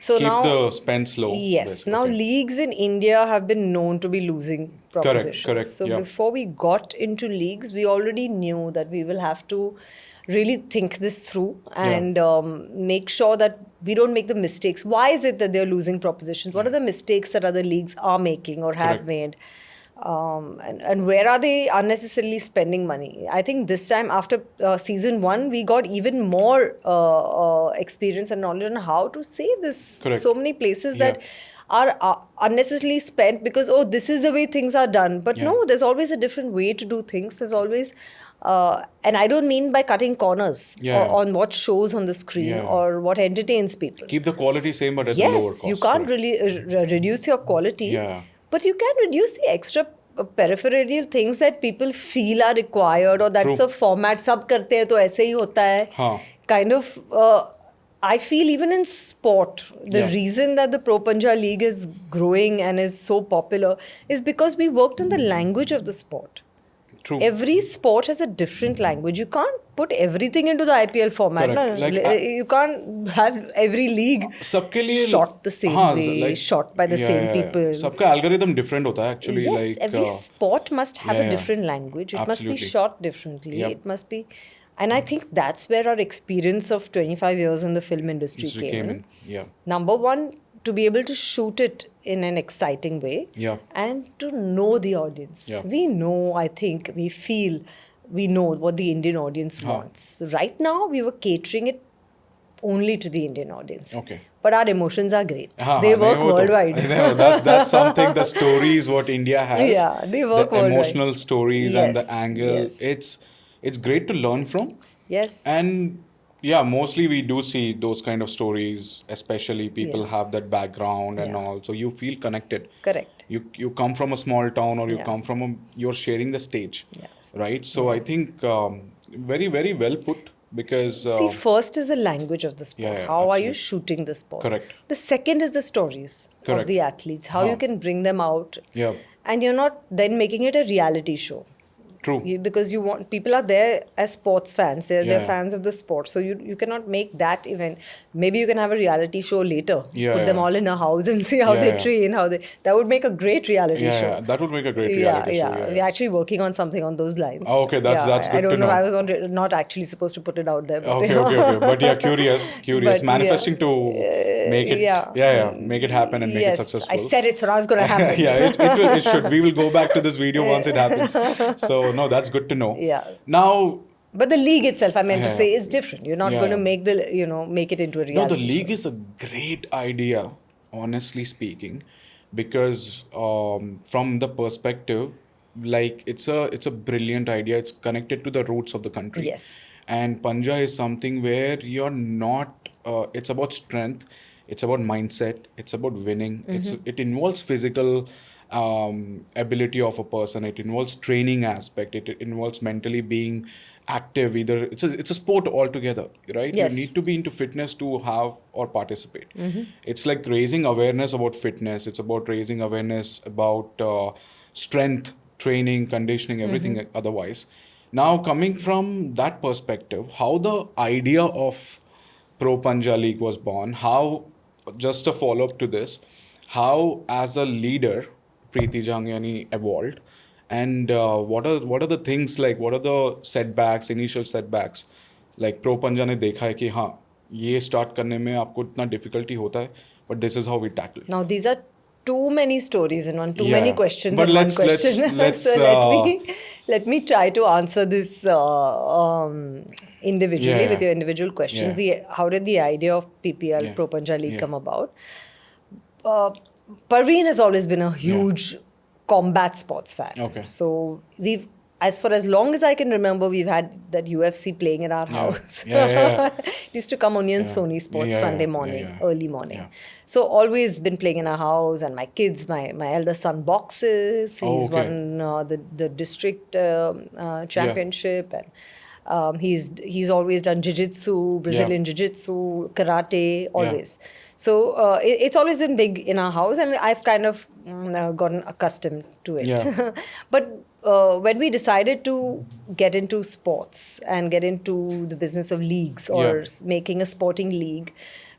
So Keep now, the spends low. yes. This, Now, okay. leagues in India have been known to be losing propositions. correct, So yeah. before we got into leagues, we already knew that we will have to really think this through and make sure that we don't make the mistakes. Why is it that they're losing propositions? What are the mistakes that other leagues are making or have Correct. made? And where are they unnecessarily spending money? I think this time after season 1, we got even more experience and knowledge on how to save this. Correct. So many places Yeah. that are unnecessarily spent because, this is the way things are done. But Yeah. no, there's always a different way to do things. There's always, and I don't mean by cutting corners Yeah. on what shows on the screen Yeah. or what entertains people. Keep the quality same but at the lower Yes, cost. you can't correct. really reduce your quality, Yeah. but you can reduce the extra peripheral things that people feel are required, or that's True. the format. सब करते हैं तो ऐसे ही होता है. हाँ. Kind of, I feel even in sport, the Yeah. reason that the Pro Panja League is growing and is so popular is because we worked on the language of the sport. True. Every sport has a different language. You can't put everything into the IPL format. Correct. Na? Like, You can't have every league सबके लिए shot the same हाँ, way, like, shot by the same people. सबका algorithm different होता है actually. Yes, like, every sport must have yeah, a yeah. different language. It must be Absolutely. shot differently. Yep. It must be, and I think that's where our experience of 25 years in the film industry Industry came came in. in. Yeah. Number one, to be able to shoot it in an exciting way, Yeah. and to know the audience. Yeah. We know, I think, we feel, we know what the Indian audience wants. So right now, we were catering it only to the Indian audience. Okay. But our emotions are great. हाँ, They हाँ, work नहीं, वो तो- worldwide. नहीं, that's something, the stories what India has. Yeah, they work the worldwide. emotional stories and the Yes, angle. yes. It's great to learn from. Yes. And yeah, mostly we do see those kind of stories, especially people Yeah. have that background and Yeah. all. So you feel connected. Correct. You come from a small town, or you Yeah. come from you're sharing the stage. Yes. Right? So I think very, very well put, because See, first is the language of the sport. Yeah, How are you absolutely. shooting the sport? Correct. The second is the stories Correct. of the athletes, how you can bring them out. Yeah. And you're not then making it a reality show. True. Because you want, people are there as sports fans, they're Yeah. fans of the sport, so you cannot make that event. Maybe you can have a reality show later, Yeah, put them yeah. all in a house and see how Yeah, they yeah. train, that would make a great reality Yeah, show. yeah, that would make a great Yeah, reality show. yeah. We're actually working on something on those lines. Oh, okay, that's I good don't to know. know. I was not actually supposed to put it out there. But Okay. But yeah, curious, But, manifesting to make it, yeah. make it happen and make yes, it successful. I said it, so now it's going to happen. Yeah, it should. We will go back to this video once it happens. So no, that's good to know. Yeah. Now, But the league itself, I meant to Yeah, say, yeah. is different. You're not Yeah, going to yeah. make make it into a No, the reality league show. is a great idea, honestly speaking, because from the perspective, like it's a brilliant idea. It's connected to the roots of the country, Yes. and Panja is something where you're not. It's about strength. It's about mindset. It's about winning. It involves physical ability of a person. It involves training aspect. It involves mentally being active. Either it's a sport altogether, right? You Yes. need to be into fitness to have or participate. It's like raising awareness about fitness. It's about raising awareness about strength training, conditioning, everything otherwise. Now, coming from that perspective, how the idea of Pro Panja League was born, how, just a follow up to this, how as a leader, Preeti Jhangiani evolved, and what are the things, like what are the setbacks, initial setbacks, like Pro Panja ने देखा है कि हाँ ये start करने में आपको इतना difficulty होता है, but this is how we tackle. Now these are too many stories in one, too many Yeah, questions but in one let's let's question. let's So let me try to answer this individually with yeah, your individual questions. yeah, The How did the idea of PPL yeah, Pro Panja League yeah, come about? Parveen has always been a yeah. huge combat sports fan. Okay. So we've, as for as long as I can remember, we've had that UFC playing in our Yeah, house. yeah, yeah, yeah. It used to come only on Yeah. Sony Yeah, Sports yeah, Sunday yeah, yeah, morning, yeah. early morning. Yeah. So always been playing in our house, and my kids, my elder son boxes. Oh, He's okay. won the district Yeah. championship, and he's always done jiu-jitsu, Brazilian jiu-jitsu, karate, always. So it's always been big in our house, and I've kind of gotten accustomed to it. Yeah. But when we decided to get into sports and get into the business of leagues or Yeah. making a sporting league,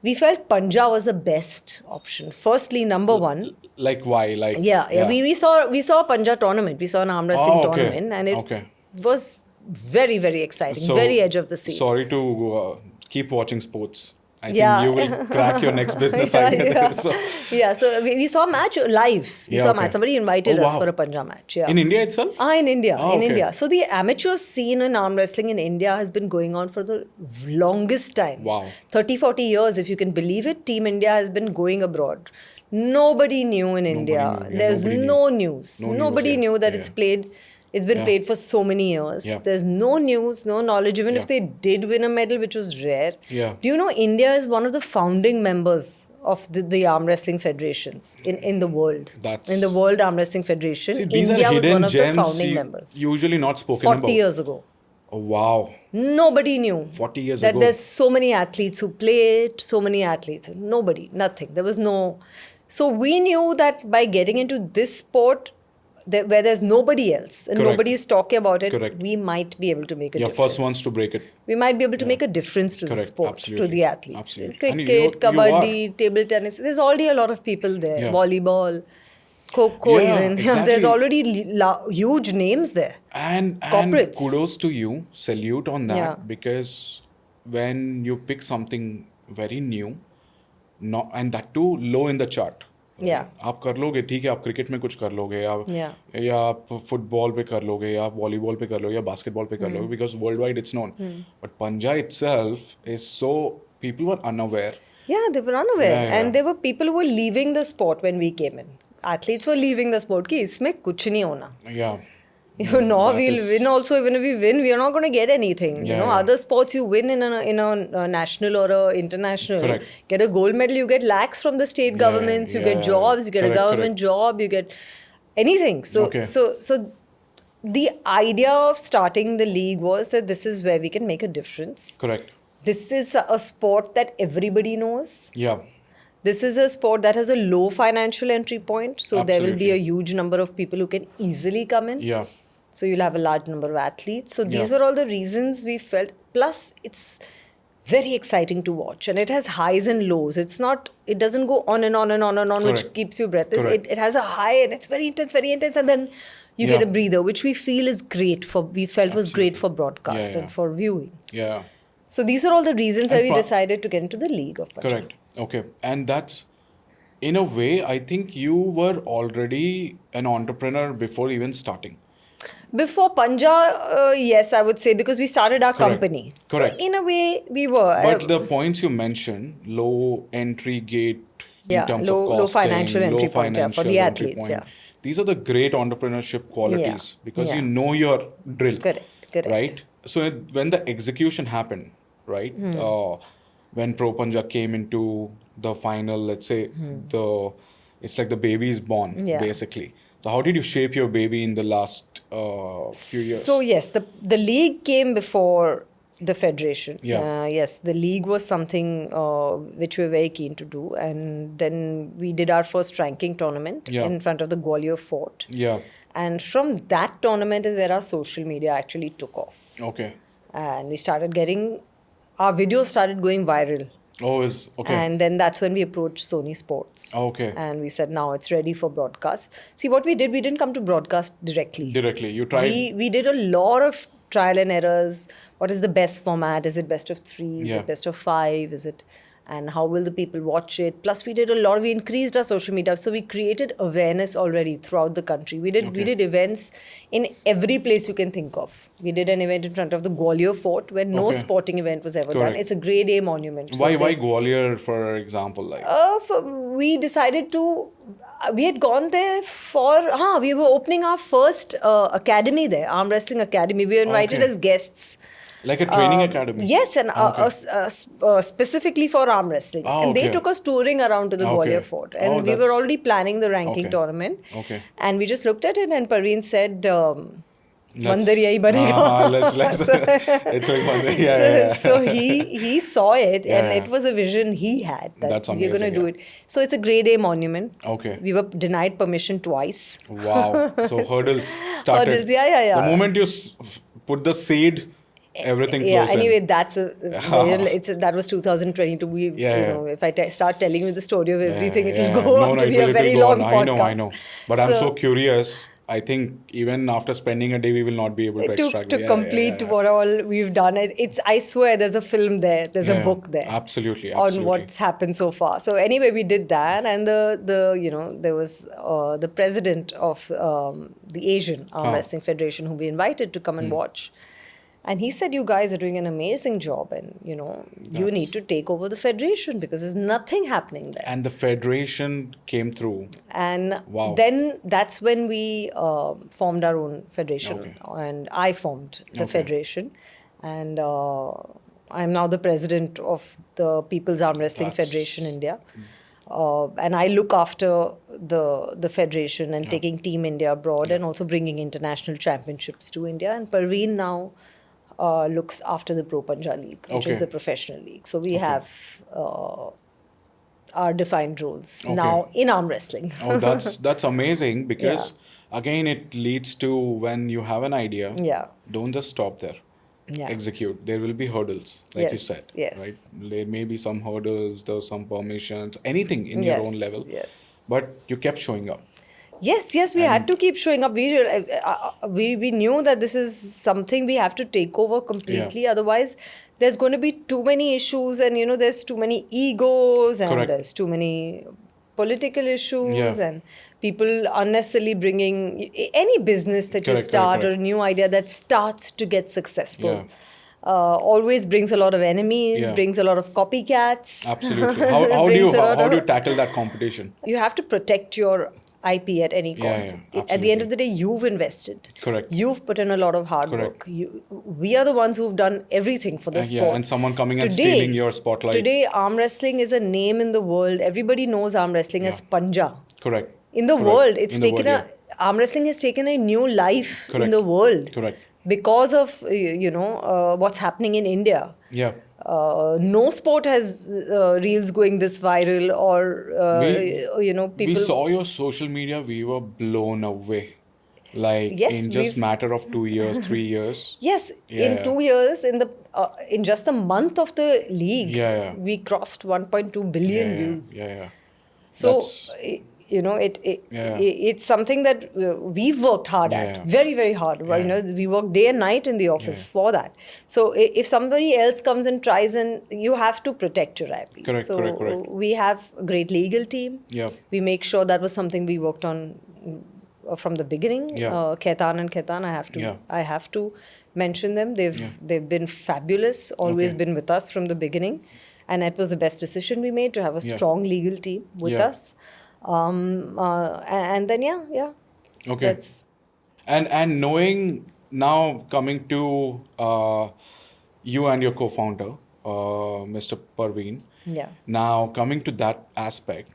we felt Panja was the best option. Firstly, number one, Like why? Like yeah. We saw a Panja tournament. We saw an arm wrestling Oh, okay. tournament, and it Okay. was very, very exciting, So very edge of the seat. sorry to keep watching sports. I think Yeah. you will crack your next business Yeah, idea yeah. there. So So we saw a match live. We yeah, saw a okay. match. Somebody invited Oh, us wow. for a Panja match. Yeah. In India itself? In India. Oh, In okay. India. So the amateur scene in arm wrestling in India has been going on for the longest time. Wow. 30, 40 years, if you can believe it. Team India has been going abroad. Nobody knew in India. knew. Yeah, There's nobody knew. no news. No news, Nobody yeah. knew that Yeah, it's yeah. played. It's been Yeah. played for so many years. Yeah. There's no news, no knowledge. Even Yeah. if they did win a medal, which was rare. Yeah. Do you know India is one of the founding members of the arm wrestling federations in the world? That's- In the World Arm Wrestling Federation, See, these India are was hidden one of the gems founding members. usually not spoken 40 about. years ago. Oh, wow. Nobody knew 40 years that ago. there's so many athletes who play it, so many athletes. Nobody, nothing. There was no. So we knew that by getting into this sport, where there's nobody else and Correct. nobody is talking about it, Correct. we might be able to make a You're difference. first ones to break it. We might be able to make a difference to the Correct. sport, Absolutely. to the athletes. Absolutely. And Cricket, you kabaddi, table tennis. There's already a lot of people there. Yeah. Volleyball, Kho-Kho Yeah, even. exactly. There's already huge names there. And Corporates. kudos to you, salute on that, Yeah. because when you pick something very new, not, and that too low in the chart. Yeah. आप कर लोगे, ठीक है, आप cricket में कुछ कर लोगे, Yeah. या आप फुटबॉल पे कर लोगे, या आप वॉलीबॉल पे कर लोगे, या बास्केटबॉल पे कर लोगे, because worldwide it's known. But Panja itself is so, people were unaware. Yeah, they were unaware. Yeah. And there were people who were leaving the sport when we came in. Athletes were leaving the sport कि इसमें कुछ नहीं होना. Yeah. You know, That we'll is- win also. Even if we win, we are not going to get anything. You Yeah, know, yeah. other sports you win in a national or a international. Correct. Get a gold medal, you get lakhs from the state governments. You yeah, get jobs. You get correct, a government job. You get anything. So, Okay. so the idea of starting the league was that this is where we can make a difference. Correct. This is a sport that everybody knows. Yeah. This is a sport that has a low financial entry point. So there will be a Absolutely. huge number of people who can easily come in. Yeah. So you'll have a large number of athletes. So these Yeah. were all the reasons we felt. Plus, it's very exciting to watch, and it has highs and lows. It doesn't go on and on and on and on, which Correct. keeps you breathless. Correct. It has a high, and it's very intense, and then you get Yeah. a breather, which we feel is great we felt was great for broadcast Yeah. and for viewing. Yeah. So these are all the reasons why And we decided to get into the league of Panja. Correct. Okay. And that's, in a way, I think you were already an entrepreneur before even starting. Before Panja, yes, I would say, because we started our Correct. company. So Correct. in a way, we were. But the points you mentioned, low entry gate in Yeah, terms of low financial costing, low entry point, yeah, for financial the entry athletes, point, yeah. these are the great entrepreneurship Yeah, qualities because you yeah. know your drill, Correct. right? So when the execution happened, right? When Pro Panja came into the final, let's say the it's like the baby is born Yeah. basically. So how did you shape your baby in the last few So years? yes, the league came before the federation. Yeah. Yes, the league was something which we were very keen to do, and then we did our first ranking tournament Yeah. in front of the Gwalior Fort. Yeah. And from that tournament is where our social media actually took off, Okay. and we started getting our videos started going viral. Oh, is okay. And then that's when we approached Sony Sports. Okay. And we said, now it's ready for broadcast. See, what we did, we didn't come to broadcast directly. Directly. You tried. We did a lot of trial and errors. What is the best format? Is it best of 3? Is Yeah. it best of 5? Is it, and how will the people watch it? Plus, we did a lot. We increased our social media, so we created awareness already throughout the country. We did events in every place you can think of. We did an event in front of the Gwalior Fort where no Okay. sporting event was ever Correct. done. It's a grade A monument. So Why Gwalior, for example? Like, we decided to. We had gone there for. We were opening our first academy there, Arm Wrestling Academy. We were invited Okay. as guests. like a training academy? Yes, and specifically for arm wrestling. Ah, and they okay. took us touring around to the Okay. Gwalior Fort. And Oh, we were that's- already planning the ranking Okay. tournament. Okay. And we just looked at it, and Parveen said, Let's- Mandir yahi banega. let's it's like Mandir. Yeah. So he saw it, and Yeah. it was a vision he had that That's we're going to amazing, do yeah. it. So it's a grade A monument. Okay. We were denied permission twice. Wow. So hurdles started. Hurdles, yeah. The moment you put the seed, everything flows Yeah, anyway, in. that's that was 2022. We, Yeah. if I start telling you the story of everything, Yeah, it'll yeah. go on to be a it'll very go long on. podcast. I know. But I'm so curious. I think even after spending a day, we will not be able to extract. To complete what all we've done. I swear, there's a film there. There's a book there. Absolutely. On what's happened so far. So anyway, we did that, and there was the president of the Asian Arm Wrestling Federation who we invited to come and watch. And he said, you guys are doing an amazing job, and you need to take over the federation because there's nothing happening there. And the federation came through. And Wow. then that's when we formed our own federation. Okay. And I formed the Okay. federation. And I'm now the president of the People's Arm Wrestling Federation India. And I look after the federation and taking Team India abroad and also bringing international championships to India. And Parveen now looks after the Pro Panja League, which is Okay. the professional league. So we have our defined roles Okay. now in arm wrestling. Oh, that's amazing because again it leads to when you have an idea, Yeah. don't just stop there. Yeah. Execute. There will be hurdles, like you Yes, said. yes. Right? There may be some hurdles, there's some permissions, anything in your own level. Yes. But you kept showing up. Yes, we had to keep showing up. We knew that this is something we have to take over completely. Otherwise, there's going to be too many issues, and there's too many egos, and Correct. there's too many political issues, Yeah. and people unnecessarily bringing any business that you Correct, start correct. or a new idea that starts to get successful. Yeah. Always brings a lot of enemies, Yeah. brings a lot of copycats. Absolutely. How do you Brings a lot how do you of- tackle that competition? You have to protect your IP at any cost. At the end of the day, you've invested. Correct. You've put in a lot of hard Correct. work. We are the ones who've done everything for the sport. Yeah, and someone coming and stealing your spotlight. Today, arm wrestling is a name in the world. Everybody knows arm wrestling as Panja. Correct. In the Correct. world, it's In the taken world, arm wrestling has taken a new life in Correct. the world. Correct. Because of what's happening in India. Yeah. No sport has reels going this viral, or people. We saw your social media, we were blown away. Like Yes, in just we've- matter of 2 years, 3 years. Yes, Yeah. in 2 years, in just the month of the league, Yeah. we crossed 1.2 billion views. Yeah. So That's- it's something that we've worked hard at, Yeah. very very hard. Well, we work day and night in the office for that. So if somebody else comes and tries, and you have to protect your IP. Correct, so correct. we have a great legal team. Yeah. We make sure that was something we worked on from the beginning. Yeah. Khaitan and Khaitan, Yeah. I have to mention them. They've been fabulous. Always Okay. been with us from the beginning, and it was the best decision we made to have a Yeah. strong legal team with Yeah. us. And then Okay. that's And knowing now, coming to you and your co-founder, Mr. Parveen. yeah. Now coming to that aspect,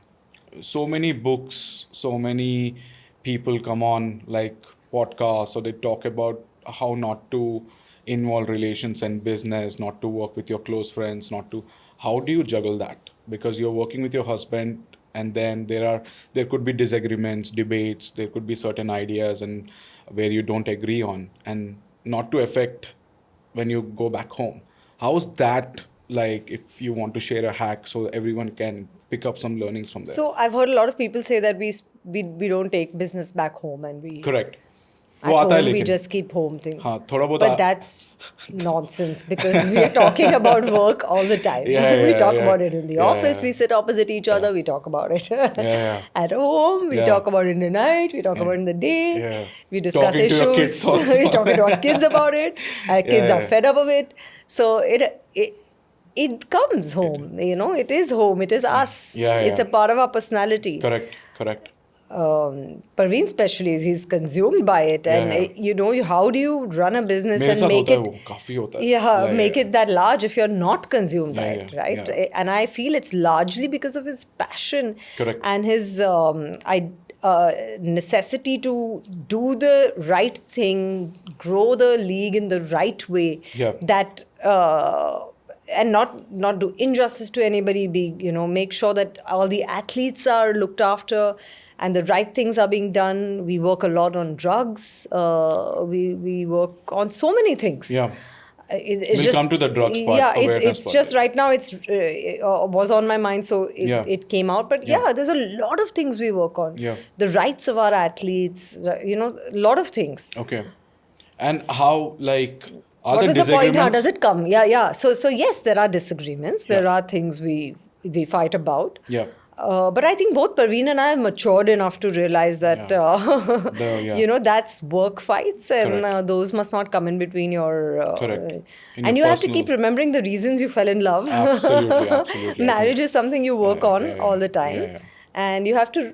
so many books, so many people come on like podcasts, so they talk about how not to involve relations and business, not to work with your close friends, not to. How do you juggle that? Because you're working with your husband, and then there could be disagreements, debates, there could be certain ideas and where you don't agree on, and not to affect when you go back home. How's that, like, if you want to share a hack so everyone can pick up some learnings from there? So I've heard a lot of people say that we don't take business back home, and we Correct. at वो आता है home we लेकिन just keep home thing. हाँ थोड़ा बहुत But that's nonsense, because we are talking about work all the time. Yeah, We yeah, talk yeah. about it in the Yeah, office. yeah. We sit opposite each other. We talk about it yeah. at home. We Yeah. talk about it in the night. We talk Yeah. about it in the day. Yeah. We discuss Talking to your issues. kids also. We talk to our kids about it. Our kids Yeah, are yeah. fed up of it. So it comes home. It is home. It is us. Yeah, It's yeah. a part of our personality. Correct. Parveen especially, he's consumed by it, and Yeah. how do you run a business मेरे and साथ make होता है it वो काफी होता है yeah, make it that large if you're not consumed by Yeah, it, yeah, right? yeah. And I feel it's largely because of his passion Correct. and his necessity to do the right thing, grow the league in the right way. Yeah. That and not do injustice to anybody. Make sure that all the athletes are looked after and the right things are being done. We work a lot on drugs. We work on so many things. Yeah. It's We'll just, come to the drugs part, Yeah, awareness it's part, just yeah. right now. It's was on my mind, so Yeah. it came out. But Yeah. there's a lot of things we work on. Yeah. The rights of our athletes. A lot of things. Okay. And how, like, are What the was the point? How disagreements? does it come? Yeah. So yes, there are disagreements. There Yeah. are things we fight about. Yeah. But I think both Parveen and I have matured enough to realize that Yeah. that's work fights, and Correct. those must not come in between your. Correct. In And your you have to personal- keep remembering the reasons you fell in love. Absolutely, absolutely. I Marriage think- is something you work on yeah. all the time, Yeah. and you have to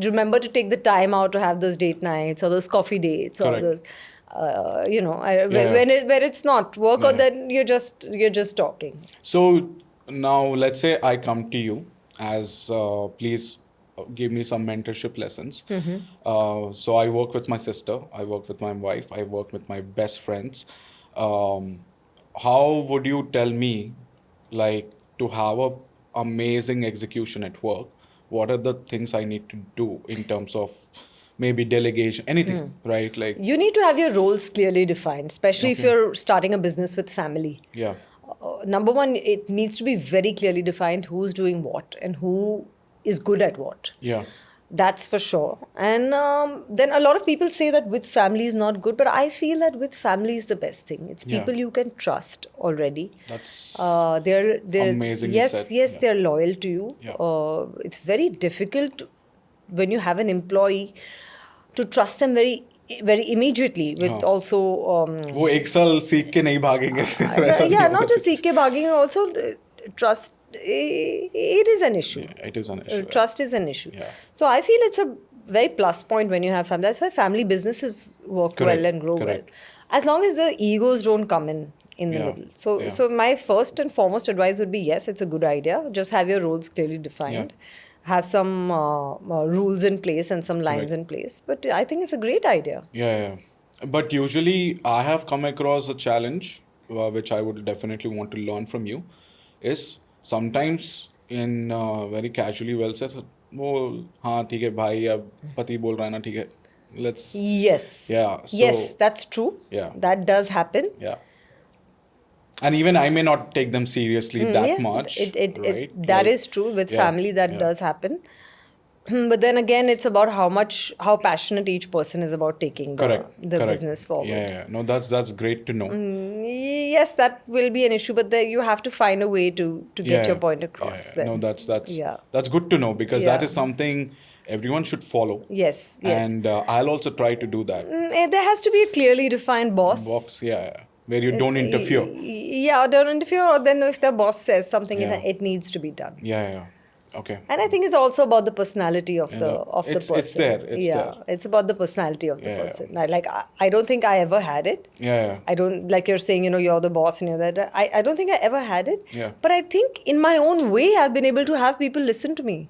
remember to take the time out to have those date nights or those coffee dates or Correct. those. Yeah. Where it's not work, or Yeah. then you're just talking. So now let's say I come to you as please give me some mentorship lessons. So I work with my sister, I work with my wife, I work with my best friends. How would you tell me, like, to have a amazing execution at work? What are the things I need to do in terms of maybe delegation, anything, right? Like, You need to have your roles clearly defined, especially if Okay. you're starting a business with family. yeah, Number one, it needs to be very clearly defined who's doing what and who is good at what. yeah, That's for sure. And then a lot of people say that with family is not good, but I feel that with family is the best thing. It's Yeah. people you can trust already. that's They're amazingly yes, said. yes, Yeah. they're loyal to you. Yeah. It's very difficult when you have an employee to trust them very immediately. With also वो एक साल सीख के नहीं भागेंगे वैसा नहीं yeah, होगा not just सिर्फ। CK bargaining, also trust. It is an issue. It is an issue. Trust is an issue. Yeah. So I feel it's a very plus point when you have family. That's why family businesses work Correct, well and grow correct. well, as long as the egos don't come in the Yeah, middle. So yeah. so my first and foremost advice would be, yes, it's a good idea. Just have your roles clearly defined. Have some rules in place and some lines Correct. in place. But I think it's a great idea. Yeah. But usually I have come across a challenge which I would definitely want to learn from you is sometimes in very casually well said, वो हाँ ठीक है भाई अब पति बोल रहा है ना ठीक है let's Yes. Yeah, so- yes, that's true. Yeah. That does happen. yeah. And even I may not take them seriously that Yeah, much, right? That Like, is true. With yeah, family, that yeah. does happen. But then again, it's about how passionate each person is about taking Correct. the correct. business forward. Yeah. No, that's great to know. Yes, that will be an issue, but there you have to find a way to get your point across. Yeah. Then. No, that's Yeah. that's good to know because that Yeah. is something everyone should follow. Yes, yes. And I'll also try to do that. There has to be a clearly defined boss. Box, yeah, where you don't interfere. Yeah, don't interfere. Or then if the boss says something, Yeah. it needs to be done. Yeah. Okay. And I think it's also about the personality of the person. It's there. It's there. It's about the personality of the Yeah. person. I don't think I ever had it. Yeah. I don't, like you're saying, you're the boss and you're that. I don't think I ever had it. Yeah. But I think in my own way, I've been able to have people listen to me.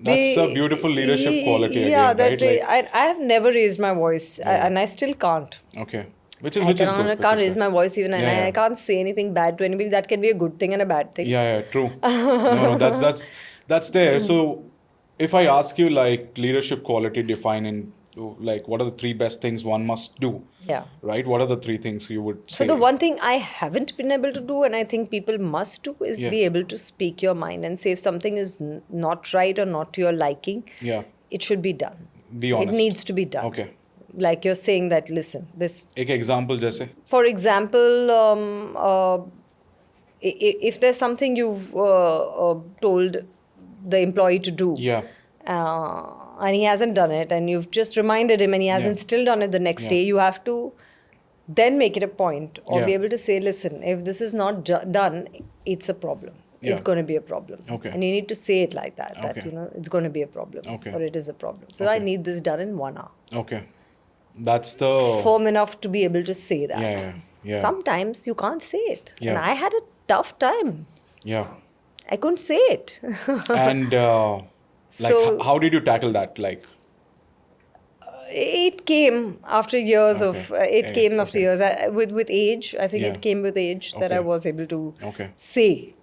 That's a beautiful leadership quality Yeah, again, right? I have never raised my voice, and I still can't. Okay. Which is I good. can't raise my voice even, and Yeah. I can't say anything bad to anybody. That can be a good thing and a bad thing. Yeah, true. No, that's there. So if I ask you like leadership quality define in like what are the 3 best things one must do? Yeah. Right? What are the 3 things you would say? So the one thing I haven't been able to do, and I think people must do, is be able to speak your mind and say if something is not right or not to your liking, it should be done. Be honest. It needs to be done. Okay. Like you're saying that, listen, this... Ek example jaise? For example, if there's something you've told the employee to do, and he hasn't done it, and you've just reminded him and he hasn't still done it the next day, you have to then make it a point or be able to say, listen, if this is not done, it's a problem. It's going to be a problem. Okay. And you need to say it like that, it's going to be a problem or it is a problem. So I need this done in 1 hour. Okay. That's the... Firm enough to be able to say that. Yeah. Sometimes you can't say it. Yeah. And I had a tough time. Yeah. I couldn't say it. And how did you tackle that? Like, it came after years of years with age. I think it came with age that I was able to say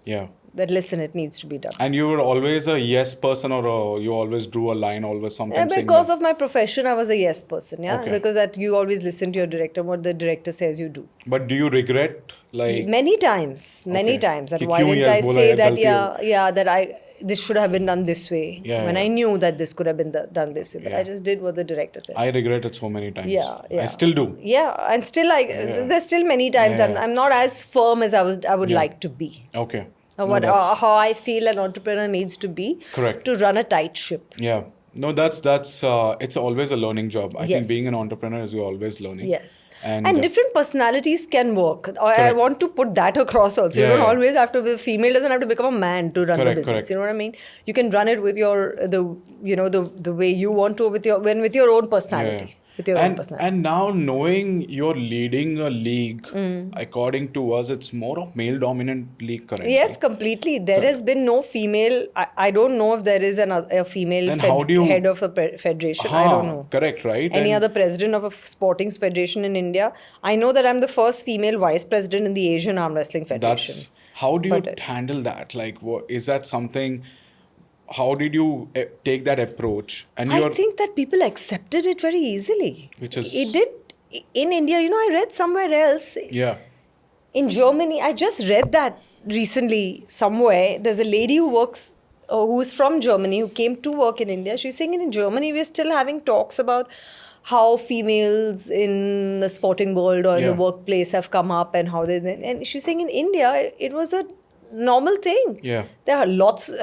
that, listen, it needs to be done. And you were always a yes person, or you always drew a line, always something? Because of my profession, I was a yes person. Because that you always listen to your director, what the director says you do. But do you regret, like... Many times. That why didn't I say that, that this should have been done this way, when I knew that this could have been done this way. But I just did what the director said. I regret it so many times. Yeah. I still do. Yeah, and still there's still many times I'm not as firm as I would like to be. Okay. How I feel an entrepreneur needs to be to run a tight ship. Yeah. No, that's it's always a learning job. I think being an entrepreneur is you're always learning. Yes. And different personalities can work. I want to put that across also. You don't always have to be, the female doesn't have to become a man to run the business. You know what I mean? You can run it with the way you want to, with your own personality. With your own personality. And now knowing you're leading a league, according to us, it's more of male-dominant league currently. Yes, completely. There has been no female. I don't know if there is a female head of a federation. I don't know. Correct, right? Any other president of a sporting federation in India. I know that I'm the first female vice president in the Asian Arm Wrestling Federation. How do you handle that? Like, is that something... How did you take that approach? And I think that people accepted it very easily. It did. In India, I read somewhere else. Yeah. In Germany, I just read that recently somewhere. There's a lady who's from Germany who came to work in India. She's saying in Germany, we're still having talks about how females in the sporting world or in the workplace have come up and how and she's saying in India, it was a normal thing. Yeah. There are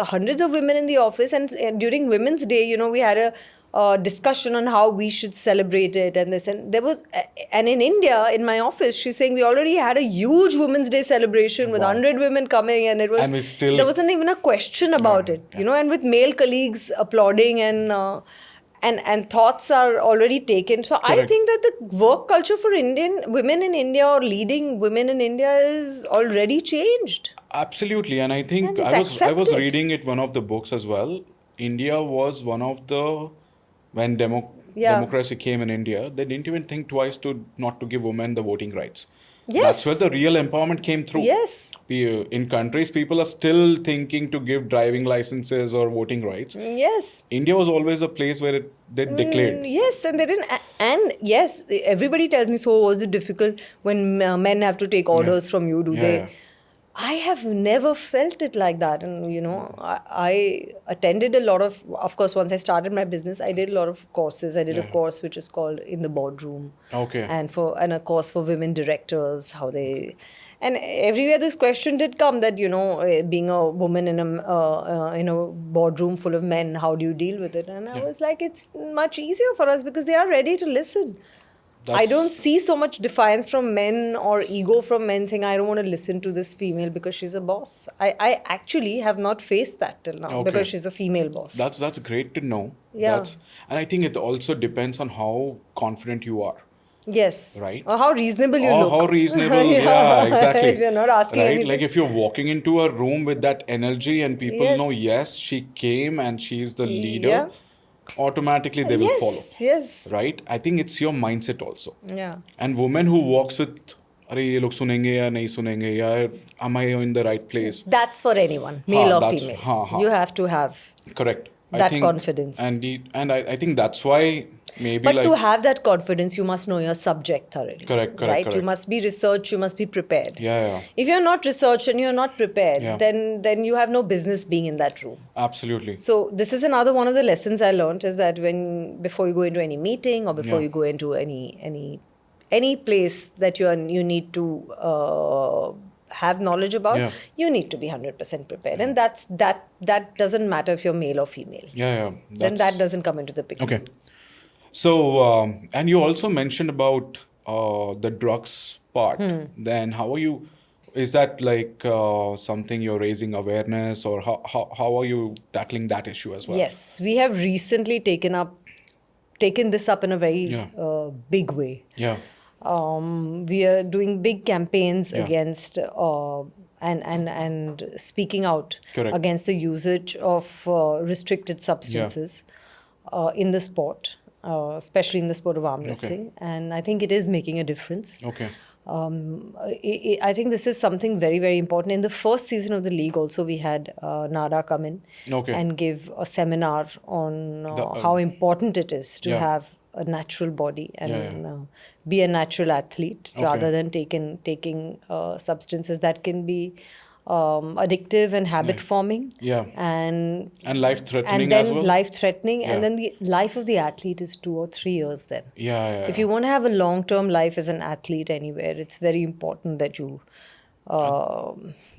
hundreds of women in the office, and during Women's Day, we had a discussion on how we should celebrate it and this, and there was, and in India, in my office, she's saying we already had a huge Women's Day celebration with 100 women coming, and there wasn't even a question about it, and with male colleagues applauding and thoughts are already taken. So I think that the work culture for Indian women in India or leading women in India is already changed. Absolutely. And I think I was reading it, one of the books as well. India was one of the, when democracy came in India, they didn't even think twice not to give women the voting rights. Yes. That's where the real empowerment came through. Yes. In countries, people are still thinking to give driving licenses or voting rights. Yes. India was always a place where they declared. Yes, and they didn't. And yes, everybody tells me, so was it difficult when men have to take orders from you? Do they? I have never felt it like that. And, I attended a lot of course, once I started my business, I did a lot of courses. I did a Yeah. course which is called In the Boardroom. Okay. And a course for women directors, and everywhere this question did come that, being a woman in a boardroom full of men, how do you deal with it? And I Yeah. was like, it's much easier for us because they are ready to listen. I don't That's see so much defiance from men or ego from men saying, I don't want to listen to this female because she's a boss. I actually have not faced that till now okay. because she's a female boss. That's great to know. Yeah. And I think it also depends on how confident you are, Yes. right? Or how reasonable you Or how look. reasonable, yeah, Yeah. If exactly. you're not asking Right? Like anything. if you're walking into a room with that energy and people know, Yes. yes, she came and she's the leader, Yeah. automatically they will follow. Yes. Yes. Right? I think it's your mindset also. Yeah. And women who walks with, अरे ये लोग सुनेंगे या नहीं सुनेंगे यार, am I in the right place? That's for anyone, male हाँ, or that's female. हाँ. You have to have Correct. I that think, confidence. and I think that's why maybe But like to have that confidence, you must know your subject thoroughly. correct, Right? You correct. must be researched, you must be prepared. Yeah. If you're not researched and you're not prepared, Yeah. then you have no business being in that room. Absolutely. So this is another one of the lessons I learned is that before you go into any meeting or before Yeah. you go into any place that you need to have knowledge about, Yeah. you need to be 100% prepared, and that doesn't matter if you're male or female. Yeah. Then that doesn't come into the picture. Okay. So, and you also mentioned about the drugs part. Then how are you? Is that like something you're raising awareness, or how are you tackling that issue as well? Yes, we have recently taken this up in a very Yeah. big way. Yeah. We are doing big campaigns Yeah. against and speaking out Correct. against the usage of restricted substances in the sport, especially in the sport of arm wrestling. And I think it is making a difference. Okay. I think this is something very, very important. In the first season of the league, also, we had NADA come in Okay. and give a seminar on The, how important it is to yeah. have a natural body and Yeah. be a natural athlete Okay. rather than taking substances that can be addictive and habit forming. Yeah. And life threatening and then as well. life threatening, Yeah. and then the life of the athlete is 2 or 3 years then. Yeah. If you want to have a long-term life as an athlete anywhere, it's very important that you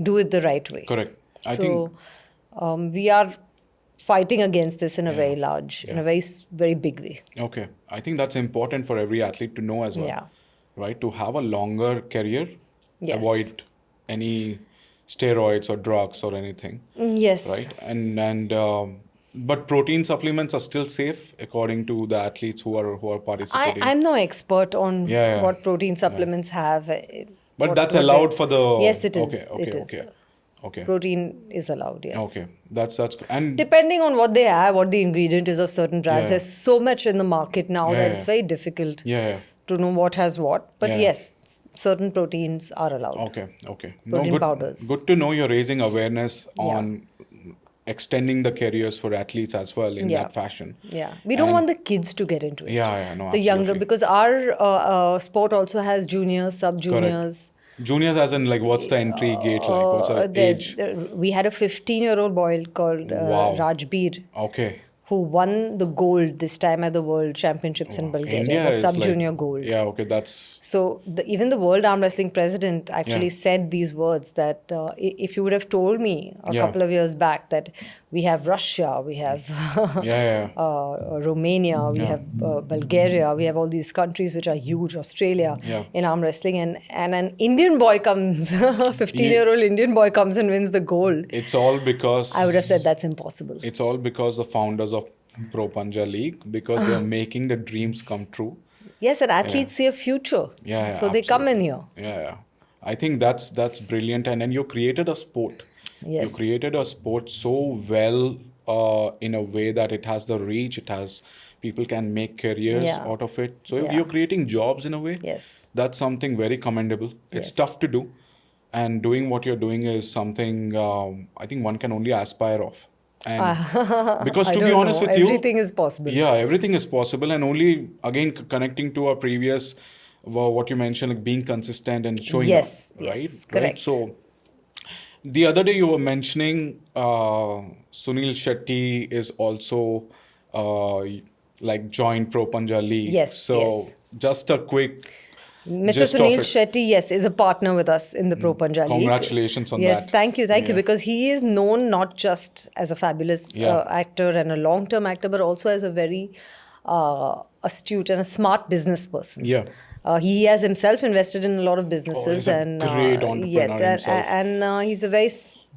do it the right way. Correct. I So think we are fighting against this in a very large, in a very big way. okay. I think that's important for every athlete to know as well. Yeah. Right? To have a longer career, Yes. avoid any steroids or drugs or anything. Yes. Right? And but protein supplements are still safe according to the athletes who are participating. I'm no expert on Yeah. what protein supplements have. But that's allowed for the. Yes, it is. Okay. It is. Okay. Protein is allowed, yes. Okay. That's and Depending on what they have, what the ingredient is of certain brands, Yeah. there's so much in the market now Yeah, that yeah. it's very difficult yeah. to know what has what. But Yeah. yes, certain proteins are allowed. Okay. Protein good, powders. Good to know you're raising awareness on extending the careers for athletes as well in that fashion. Yeah. We don't want the kids to get into it. Yeah, no, The younger, absolutely. because our sport also has juniors, sub-juniors. Juniors as in like what's the entry gate like? What's the age? We had a 15-year-old boy called Wow. Rajbir, Okay. who won the gold this time at the World Championships in Bulgaria, India the is sub-junior like, gold. Yeah, okay, that's So even the World Arm Wrestling president actually Yeah. said these words that if you would have told me a Yeah. couple of years back that we have Russia, we have yeah. Romania, we Yeah. have Bulgaria, we have all these countries which are huge, Australia Yeah. in arm wrestling, and an Indian boy comes, 15-year-old Indian boy comes and wins the gold. It's all because I would have said that's impossible. It's all because the founders of Pro Panja League, because they're making the dreams come true. Yes, and athletes see a future. Yeah, So they come in here. Yeah. I think that's brilliant, and then you created a sport. Yes. You created a sport so well in a way that it has the reach, it has people can make careers Yeah. out of it. So Yeah. you're creating jobs in a way. Yes. That's something very commendable. It's Yes. tough to do, and doing what you're doing is something I think one can only aspire of. And because to I be don't honest know. with you, Everything is possible. yeah, everything is possible, and only again connecting to our previous what you mentioned, like being consistent and showing Yes, up, right? yes, Right. correct. So The other day you were mentioning Sunil Shetty is also uh, like joined Pro Panja League. Yes, So yes. just a quick Mr. gist of Sunil it. Shetty, yes, is a partner with us in the Pro Panja League. Congratulations on Yes, that. thank you, Yeah. because he is known not just as a fabulous Yeah. actor and a long-term actor, but also as a very astute and a smart business person. Yeah. He has himself invested in a lot of Oh, businesses, he's a and great yes, entrepreneur himself. he's a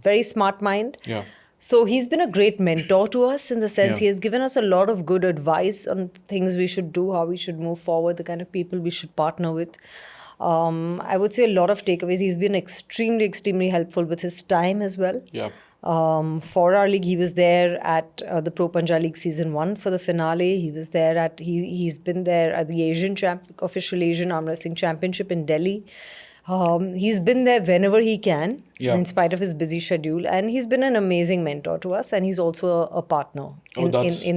very smart mind. Yeah. So he's been a great mentor to us in the sense Yeah. he has given us a lot of good advice on things we should do, how we should move forward, the kind of people we should partner with. I would say a lot of takeaways. He's been extremely helpful with his time as well. Yeah. For our league, he was there at the Pro Panja League season 1 for the finale. He was there he's been there at the official Asian Arm Wrestling Championship in Delhi. He's been there whenever he can, Yeah. in spite of his busy schedule, and he's been an amazing mentor to us. And he's also a partner in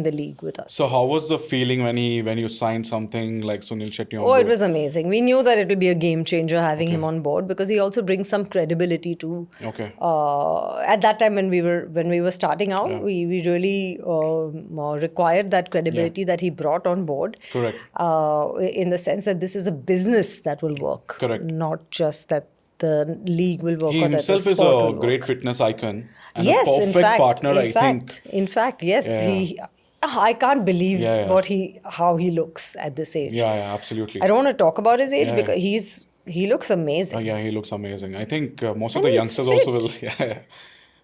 the league with us. So how was the feeling when you signed something like Sunil Shetty on Oh, board? it was amazing. We knew that it would be a game changer having him on board because he also brings some credibility to. Okay. At that time when we were starting out, we really required that credibility that he brought on board. Correct. In the sense that this is a business that will work. Correct. Not just that the league will work He or that the himself is sport a will great work. fitness icon and Yes, a perfect partner, I think. In fact, yes, Yeah. I can't believe Yeah. how he looks at this age. Yeah, absolutely. I don't want to talk about his age Yeah. because he looks amazing. Yeah, he looks amazing. I think most of And the he's youngsters also will. fit. Yeah.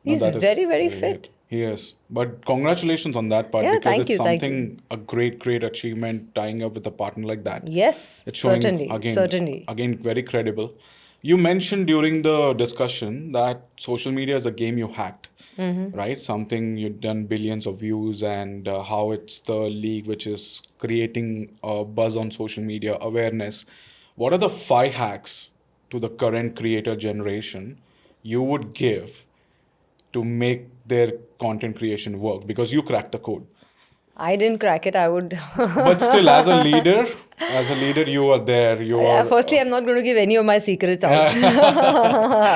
No, He's that is very fit. great. He is. But congratulations on that part Yeah, because thank it's you, thank something, a great achievement tying up with a partner like that. Yes, It's showing certainly. again, very credible. You mentioned during the discussion that social media is a game you hacked, right? Something you've done billions of views, and how it's the league which is creating a buzz on social media awareness. What are the 5 hacks to the current creator generation you would give to make their content creation work? Because you cracked the code. I didn't crack it. I would. But still, as a leader, you are there. You are. Firstly, I'm not going to give any of my secrets out,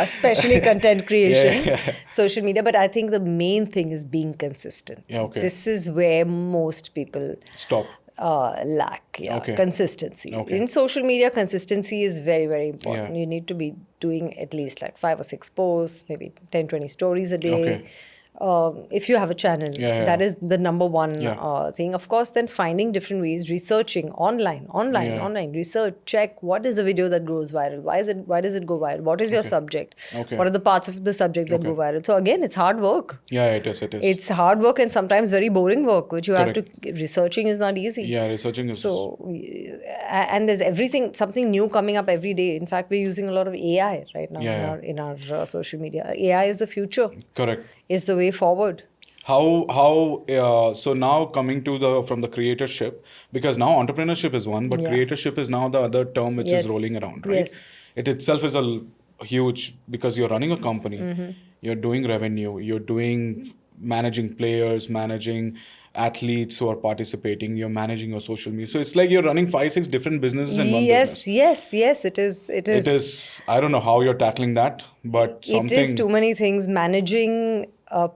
especially content creation, social media. But I think the main thing is being consistent. Yeah, okay. This is where most people Stop. lack. Yeah, Okay. consistency. Okay. In social media, consistency is very important. Yeah. You need to be doing at least like 5 or 6 posts, maybe 10, 20 stories a day. Okay. If you have a channel, Yeah. that is the number one Yeah. thing. Of course, then finding different ways, researching online, research, check what is the video that goes viral. Why does it go viral? What is your subject? Okay. What are the parts of the subject that go viral? So again, it's hard work. Yeah, it is. It's hard work and sometimes very boring work, which you have to. Researching is not easy. Yeah, researching is. So, and there's something new coming up every day. In fact, we're using a lot of AI right now in our social media. AI is the future. Correct. Is the way forward. How so now coming to from the creatorship, because now entrepreneurship is one, but creatorship is now the other term which is rolling around, right? Yes. It itself is a huge, because you're running a company, you're doing revenue, you're doing managing players, managing athletes who are participating, you're managing your social media. So it's like you're running 5-6 different businesses in one business. Yes, it is. It is. I don't know how you're tackling that, but something. It is too many things. Managing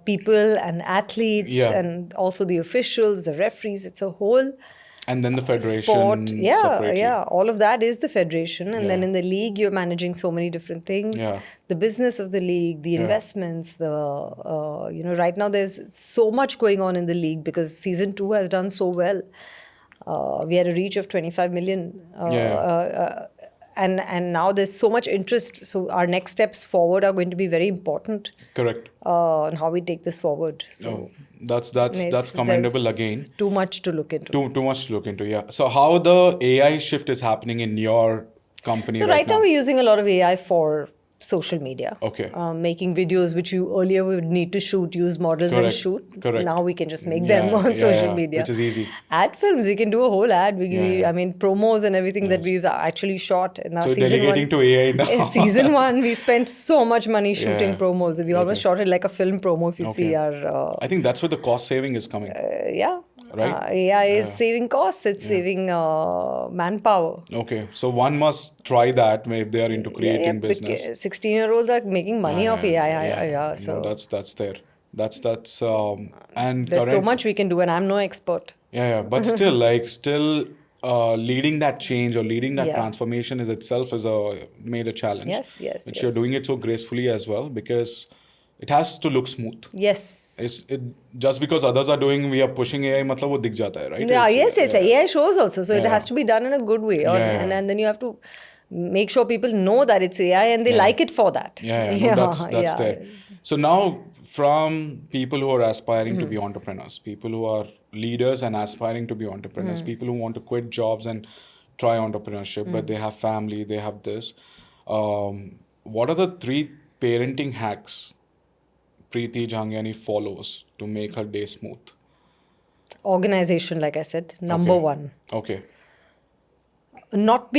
people and athletes, and also the officials, the referees. It's a whole. And then the federation. Sport, separately. all of that is the federation, and then Yeah. in the league you're managing so many different things. Yeah. The business of the league, the investments, right now there's so much going on in the league because season 2 has done so well. We had a reach of 25 million. And now there's so much interest. So our next steps forward are going to be very important. Correct. On how we take this forward. So that's commendable there's again. Too much to look into. Too much to look into. Yeah. So how the AI shift is happening in your company? So right now we're using a lot of AI for social media. Okay. Making videos which you earlier would need to use models and shoot. Correct. Now we can just make them on social media. Which is easy. Ad films, we can do a whole ad. I mean, promos and everything that we've actually shot. In our So season delegating 1, to AI now. Season 1, we spent so much money shooting promos. We almost shot it like a film promo if you see our... I think that's where the cost saving is coming. yeah. right? AI is saving costs, it's saving manpower. Okay, so one must try that if they are into creating business. 16-year-olds are making money off AI. No, So that's there. That's and there's so current. much we can do, and I'm no expert. But still, like, still leading that change or leading that Yeah. transformation is itself is a major challenge. Yes, Which you're yes. doing it so gracefully as well, because it has to look smooth. Yes. It just because others are doing, we are pushing AI, मतलब वो दिख जाता है, right? Yeah, yes. AI shows also. So it Yeah. has to be done in a good way. Yeah. And then you have to make sure people know that it's AI and they like it for that. No, that's there. So now, from people who are aspiring to be entrepreneurs, people who are leaders and aspiring to be entrepreneurs, people who want to quit jobs and try entrepreneurship, but they have family, they have this. What are the 3 parenting hacks Preeti Jhangiani follows to make her day smooth? Organization, like I said, number one. Okay. Not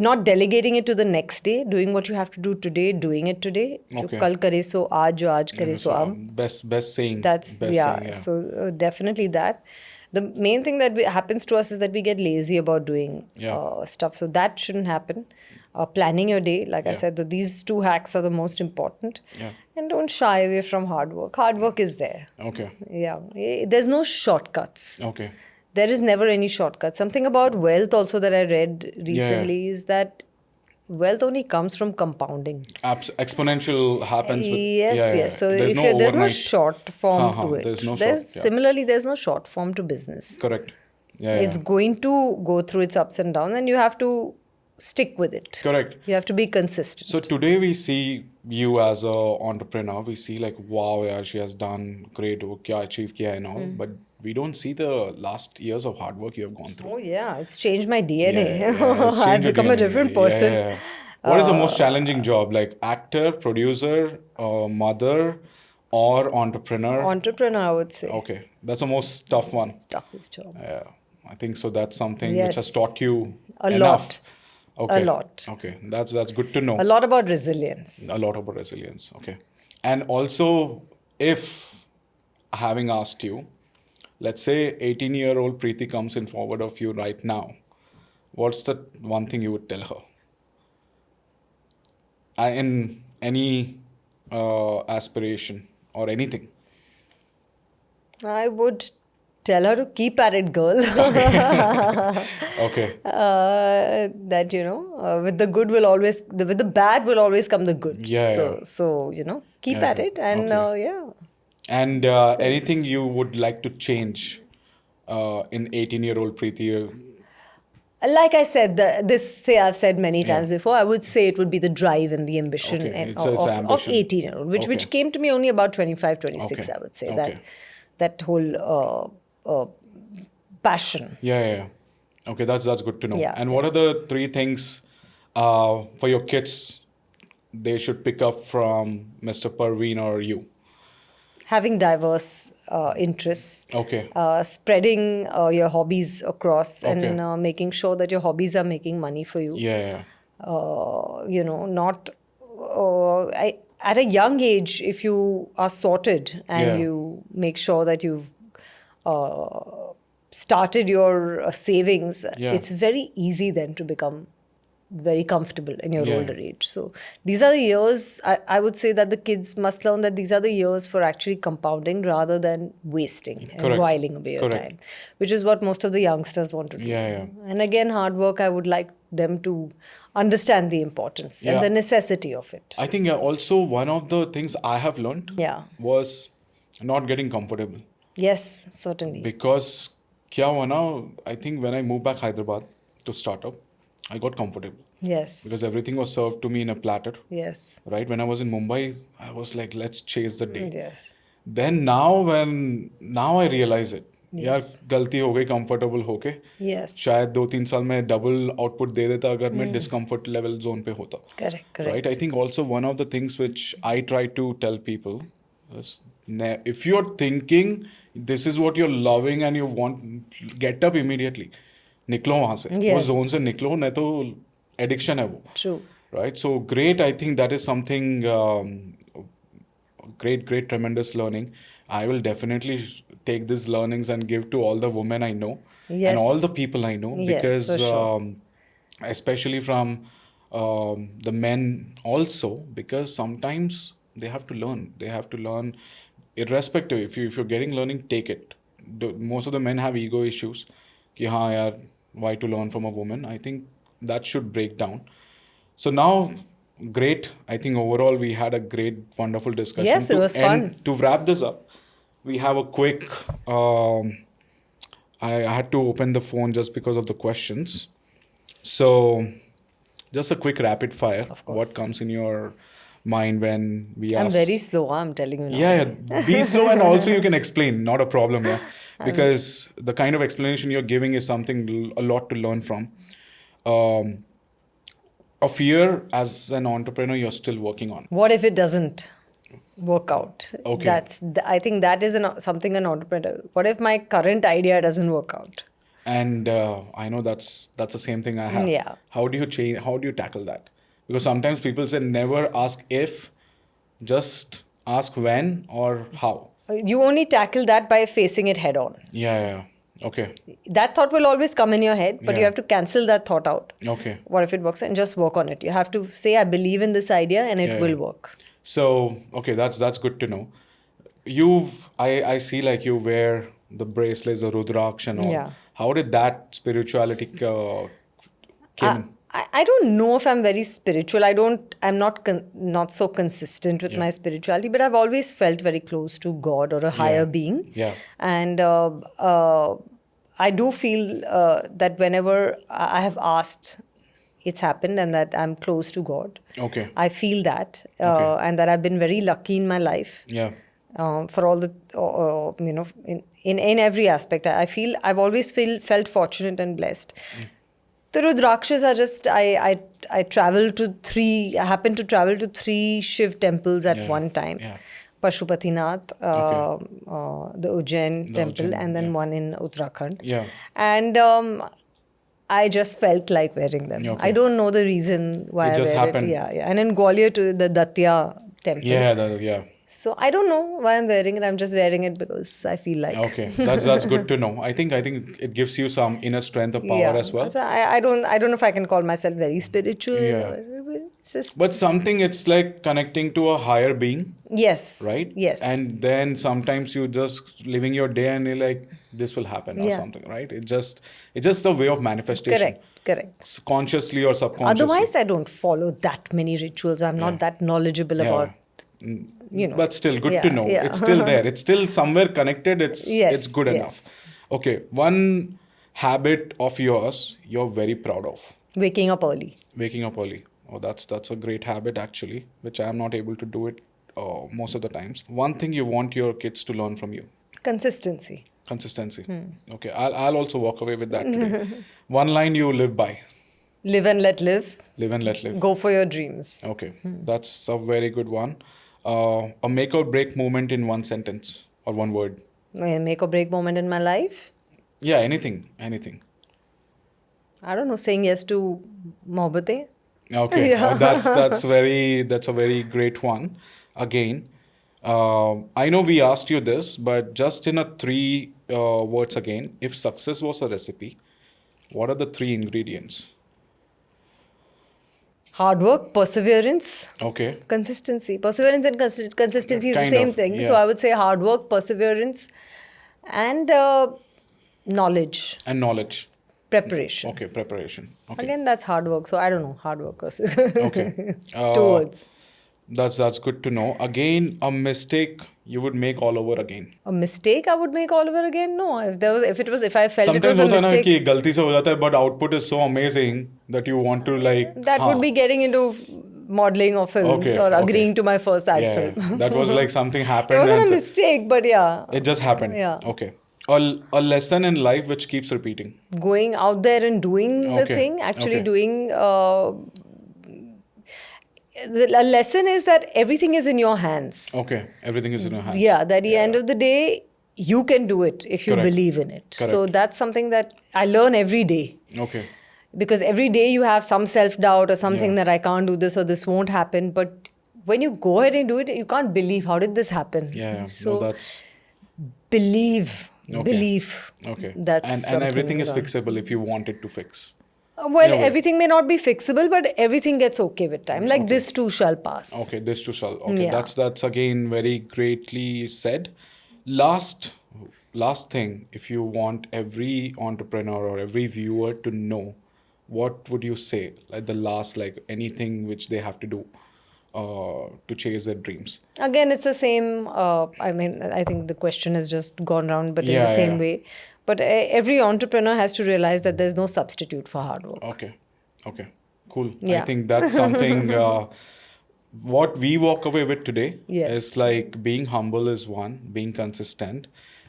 not delegating it to the next day, doing what you have to do today, doing it today. जो Okay. कल करे सो आज, जो आज करे सो अब. Best saying. That's best saying, yeah. So definitely that. The main thing that happens to us is that we get lazy about doing stuff. So that shouldn't happen. Planning your day, like I said, these 2 hacks are the most important. And don't shy away from hard work. Hard work is there. Okay. Yeah, there's no shortcuts. Okay. There is never any shortcut. Something about wealth also that I read recently is that wealth only comes from compounding. Exponential happens with... Yes. So there's no there's no overnight... short form to it. There's no Similarly, there's no short form to business. Correct. It's going to go through its ups and downs, and you have to stick with it. Correct. You have to be consistent. So today we see you as a entrepreneur. We see like, wow, yeah, she has done great, kya achieve kiya and all. But we don't see the last years of hard work you have gone through. Oh yeah, it's changed my DNA. It's I've changed your become a DNA. different person. What is the most challenging job? Like actor, producer, mother, or entrepreneur? Entrepreneur, I would say. Okay, that's the most tough one. Toughest job. Yeah, I think so. That's something which has taught you a enough. lot. Okay. A lot. Okay, that's good to know. A lot about resilience. A lot about resilience. Okay, and also, if having asked you, let's say 18-year-old Preeti comes in forward of you right now, what's the one thing you would tell her? In any aspiration or anything? I would tell her to keep at it, girl. Okay. That, with the good will always, with the bad will always come the good. Yeah. So keep at it and And anything you would like to change in 18-year-old Preeti? Like I said, I've said many times before, I would say it would be the drive and the ambition, It's of ambition. 18-year-old, which came to me only about 25, 26, I would say. That whole passion. Yeah. Okay, that's good to know. Yeah. And what are the 3 things for your kids they should pick up from Mr. Parveen or you? Having diverse interests. Okay. Spreading your hobbies across and making sure that your hobbies are making money for you. Yeah. Not... at a young age, if you are sorted and you make sure that you've started your savings, it's very easy then to become very comfortable in your older age. So these are the years, I would say that the kids must learn that these are the years for actually compounding rather than wasting and whiling away your time, which is what most of the youngsters want to do. And again, hard work, I would like them to understand the importance and the necessity of it. I think also one of the things I have learned was not getting comfortable. Yes, certainly. Because kya hua na, I think when I moved back Hyderabad to start up, I got comfortable. Yes. Because everything was served to me in a platter. Yes. Right? When I was in Mumbai, I was like, let's chase the day. Yes. Then now I realize it. यार गलती हो गई comfortable होके शायद 2-3 साल में double output दे देता अगर मैं डिस्कम्फर्ट लेवल जोन पे होता. Correct. Right? I think also one of the things which I try to tell people is, if you're thinking this is what you're loving and you want, get up immediately. निकलो वहाँ से, वो zone से निकलो, नहीं तो addiction है वो. True. Right? So great, I think that is something great, tremendous learning. I will definitely take these learnings and give to all the women I know and all Yes. the people I know, Yes, for because sure. especially from the men also, because sometimes they have to learn. They have to learn, irrespective. If you're getting learning, take it. Most of the men have ego issues. Ki हाँ यार, why to learn from a woman? I think that should break down. So now, great. I think overall we had a great, wonderful discussion. Yes, it was fun. To wrap this up, we have a quick. I had to open the phone just because of the questions. So, just a quick rapid fire. Of What course. comes in your mind when we I'm ask? very slow, I'm telling you now. Yeah, yeah. Be slow, and also you can explain. Not a problem, yeah. Because the kind of explanation you're giving is something a lot to learn from. Um, a fear as an entrepreneur you're still working on. What if it doesn't work out? Okay. I think that is something an entrepreneur. What if my current idea doesn't work out? And I know that's the same thing I have. Yeah. How do you change? How do you tackle that? Because sometimes people say never ask if, just ask when or how. You only tackle that by facing it head on. Yeah, yeah, yeah. Okay. That thought will always come in your head, but you Yeah. have to cancel that thought out. Okay. What if it works? And just work on it. You have to say, I believe in this idea and it Yeah, will yeah. work. So okay, that's good to know. I see like you wear the bracelets, the Rudraksh and all. Yeah. How did that spirituality came in? I don't know if I'm very spiritual. I'm not so consistent with Yeah. my spirituality, but I've always felt very close to God or a higher being. Yeah. And I do feel that whenever I have asked, it's happened, and that I'm close to God. Okay. I feel that, Okay. and that I've been very lucky in my life. Yeah. For all the in every aspect, I feel I've always felt fortunate and blessed. The Rudrakshas are just I happened to travel to 3 Shiv temples at Yeah. one time. Yeah. Pashupatinath, Okay. the Ujjain The temple, Ujjain, and then yeah. one in Uttarakhand. Yeah. And I just felt like wearing them. Okay. I don't know the reason why It I just wear happened. it. Yeah, yeah. And in Gwalior to the Datya temple. Yeah. Yeah. So I don't know why I'm wearing it. I'm just wearing it because I feel like. Okay. That's good to know. I think it gives you some inner strength or power as well. So I don't know if I can call myself very spiritual. Yeah. It's just But something, it's like connecting to a higher being, yes, right? yes, And then sometimes you just living your day and you're like, this will happen or Yeah. something, right? It's just a way of manifestation. correct. Consciously or subconsciously. Otherwise, I don't follow that many rituals. I'm Yeah. not that knowledgeable Yeah. about. But still good to Yeah, know. yeah. It's still there. It's still somewhere connected. It's Yes, good yes. enough. Okay. One habit of yours you're very proud of. Waking up early. Waking up early. Oh, that's a great habit actually, which I am not able to do it most of the times. One thing you want your kids to learn from you. Consistency. Consistency. Okay. I'll also walk away with that today. One line you live by. Live and let live. Live and let live. Go for your dreams. Okay. That's a very good one. A make or break moment in one sentence or one word. My make or break moment in my life. Yeah, anything. I don't know. Saying yes to Mohabbatein. Okay. Yeah. That's a very great one. Again, I know we asked you this, but just in a 3 words again. If success was a recipe, what are the 3 ingredients? Hard work, perseverance, Okay. consistency. Perseverance and consistency is the Kind same of, thing. yeah. So I would say hard work, perseverance, and knowledge, And knowledge. preparation. Okay. Preparation. Okay. Again, that's hard work. So I don't know, hard workers. Okay. 2 words. That's good to know. Again, a mistake you would make all over again. A mistake I would make all over again? No. If I felt it Sometimes was a होता है ना mistake, कि गलती से हो जाता है, but output is so amazing that you want to like. that हाँ, would be getting into modeling or films Okay, or okay. agreeing to my first ad yeah, film. that was like something It happened. wasn't a and mistake, but yeah. It just happened. Yeah. Okay. A lesson in life which keeps repeating. Going out there and doing the Okay, thing, actually okay. doing. The lesson is that everything is in your hands. Okay. Everything is in your hands. Yeah, that at the end of the day, you can do it if you Correct. believe in it. So Correct. that's something that I learn every day. Okay. Because every day you have some self-doubt or something Yeah. that I can't do this or this won't happen. But when you go ahead and do it, you can't believe, how did this happen? Yeah. So No, that's. believe, Okay. belief. Okay. That's And something everything is wrong. fixable if you want it to fix. Well, In a way. everything may not be fixable, but everything gets okay with time. Like Okay. this too shall pass. Okay, this too shall. Okay, Yeah. that's again very greatly said. Last last thing, if you want every entrepreneur or every viewer to know, what would you say? Like the last, like anything which they have to do to chase their dreams. Again, it's the same. I mean, I think the question has just gone round, but in the Yeah, same yeah. way. But every entrepreneur has to realize that there's no substitute for hard work. Okay, okay, cool. I Yeah. think that's something. What we walk away with today Yes. is like being humble is one, being consistent,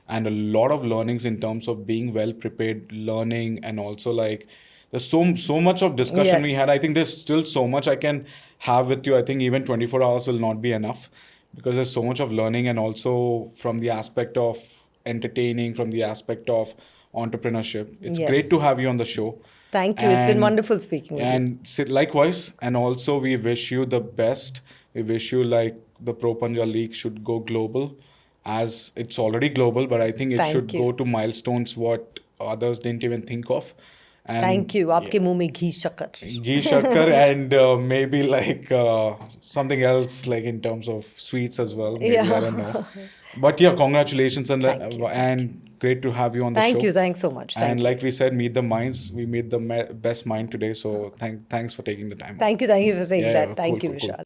and a lot of learnings in terms of being well prepared, learning, and also like there's so much of discussion we Yes. had. I think there's still so much I can have with you. I think even 24 hours will not be enough because there's so much of learning, and also from the aspect of entertaining, from the aspect of entrepreneurship. It's Yes. great to have you on the show. Thank you. It's been And wonderful speaking with you. and likewise, and also we wish you the best. We wish you like the Pro Panja League should go global, as it's already global, but I think it Thank should you. go to milestones what others didn't even think of. And Thank you. आपके मुंह में घी शक्कर. ghee shakkar and maybe like something else like in terms of sweets as well. Maybe I don't know. But yeah, congratulations Thank you. and great to have you on the Thank show. you. Thanks so much. And Thank you. like we said, meet the minds. We meet the best mind today. So thanks for taking the time. Thank you. Thank you for saying Yeah, that. yeah, Thank cool, you, cool, cool. Vishal.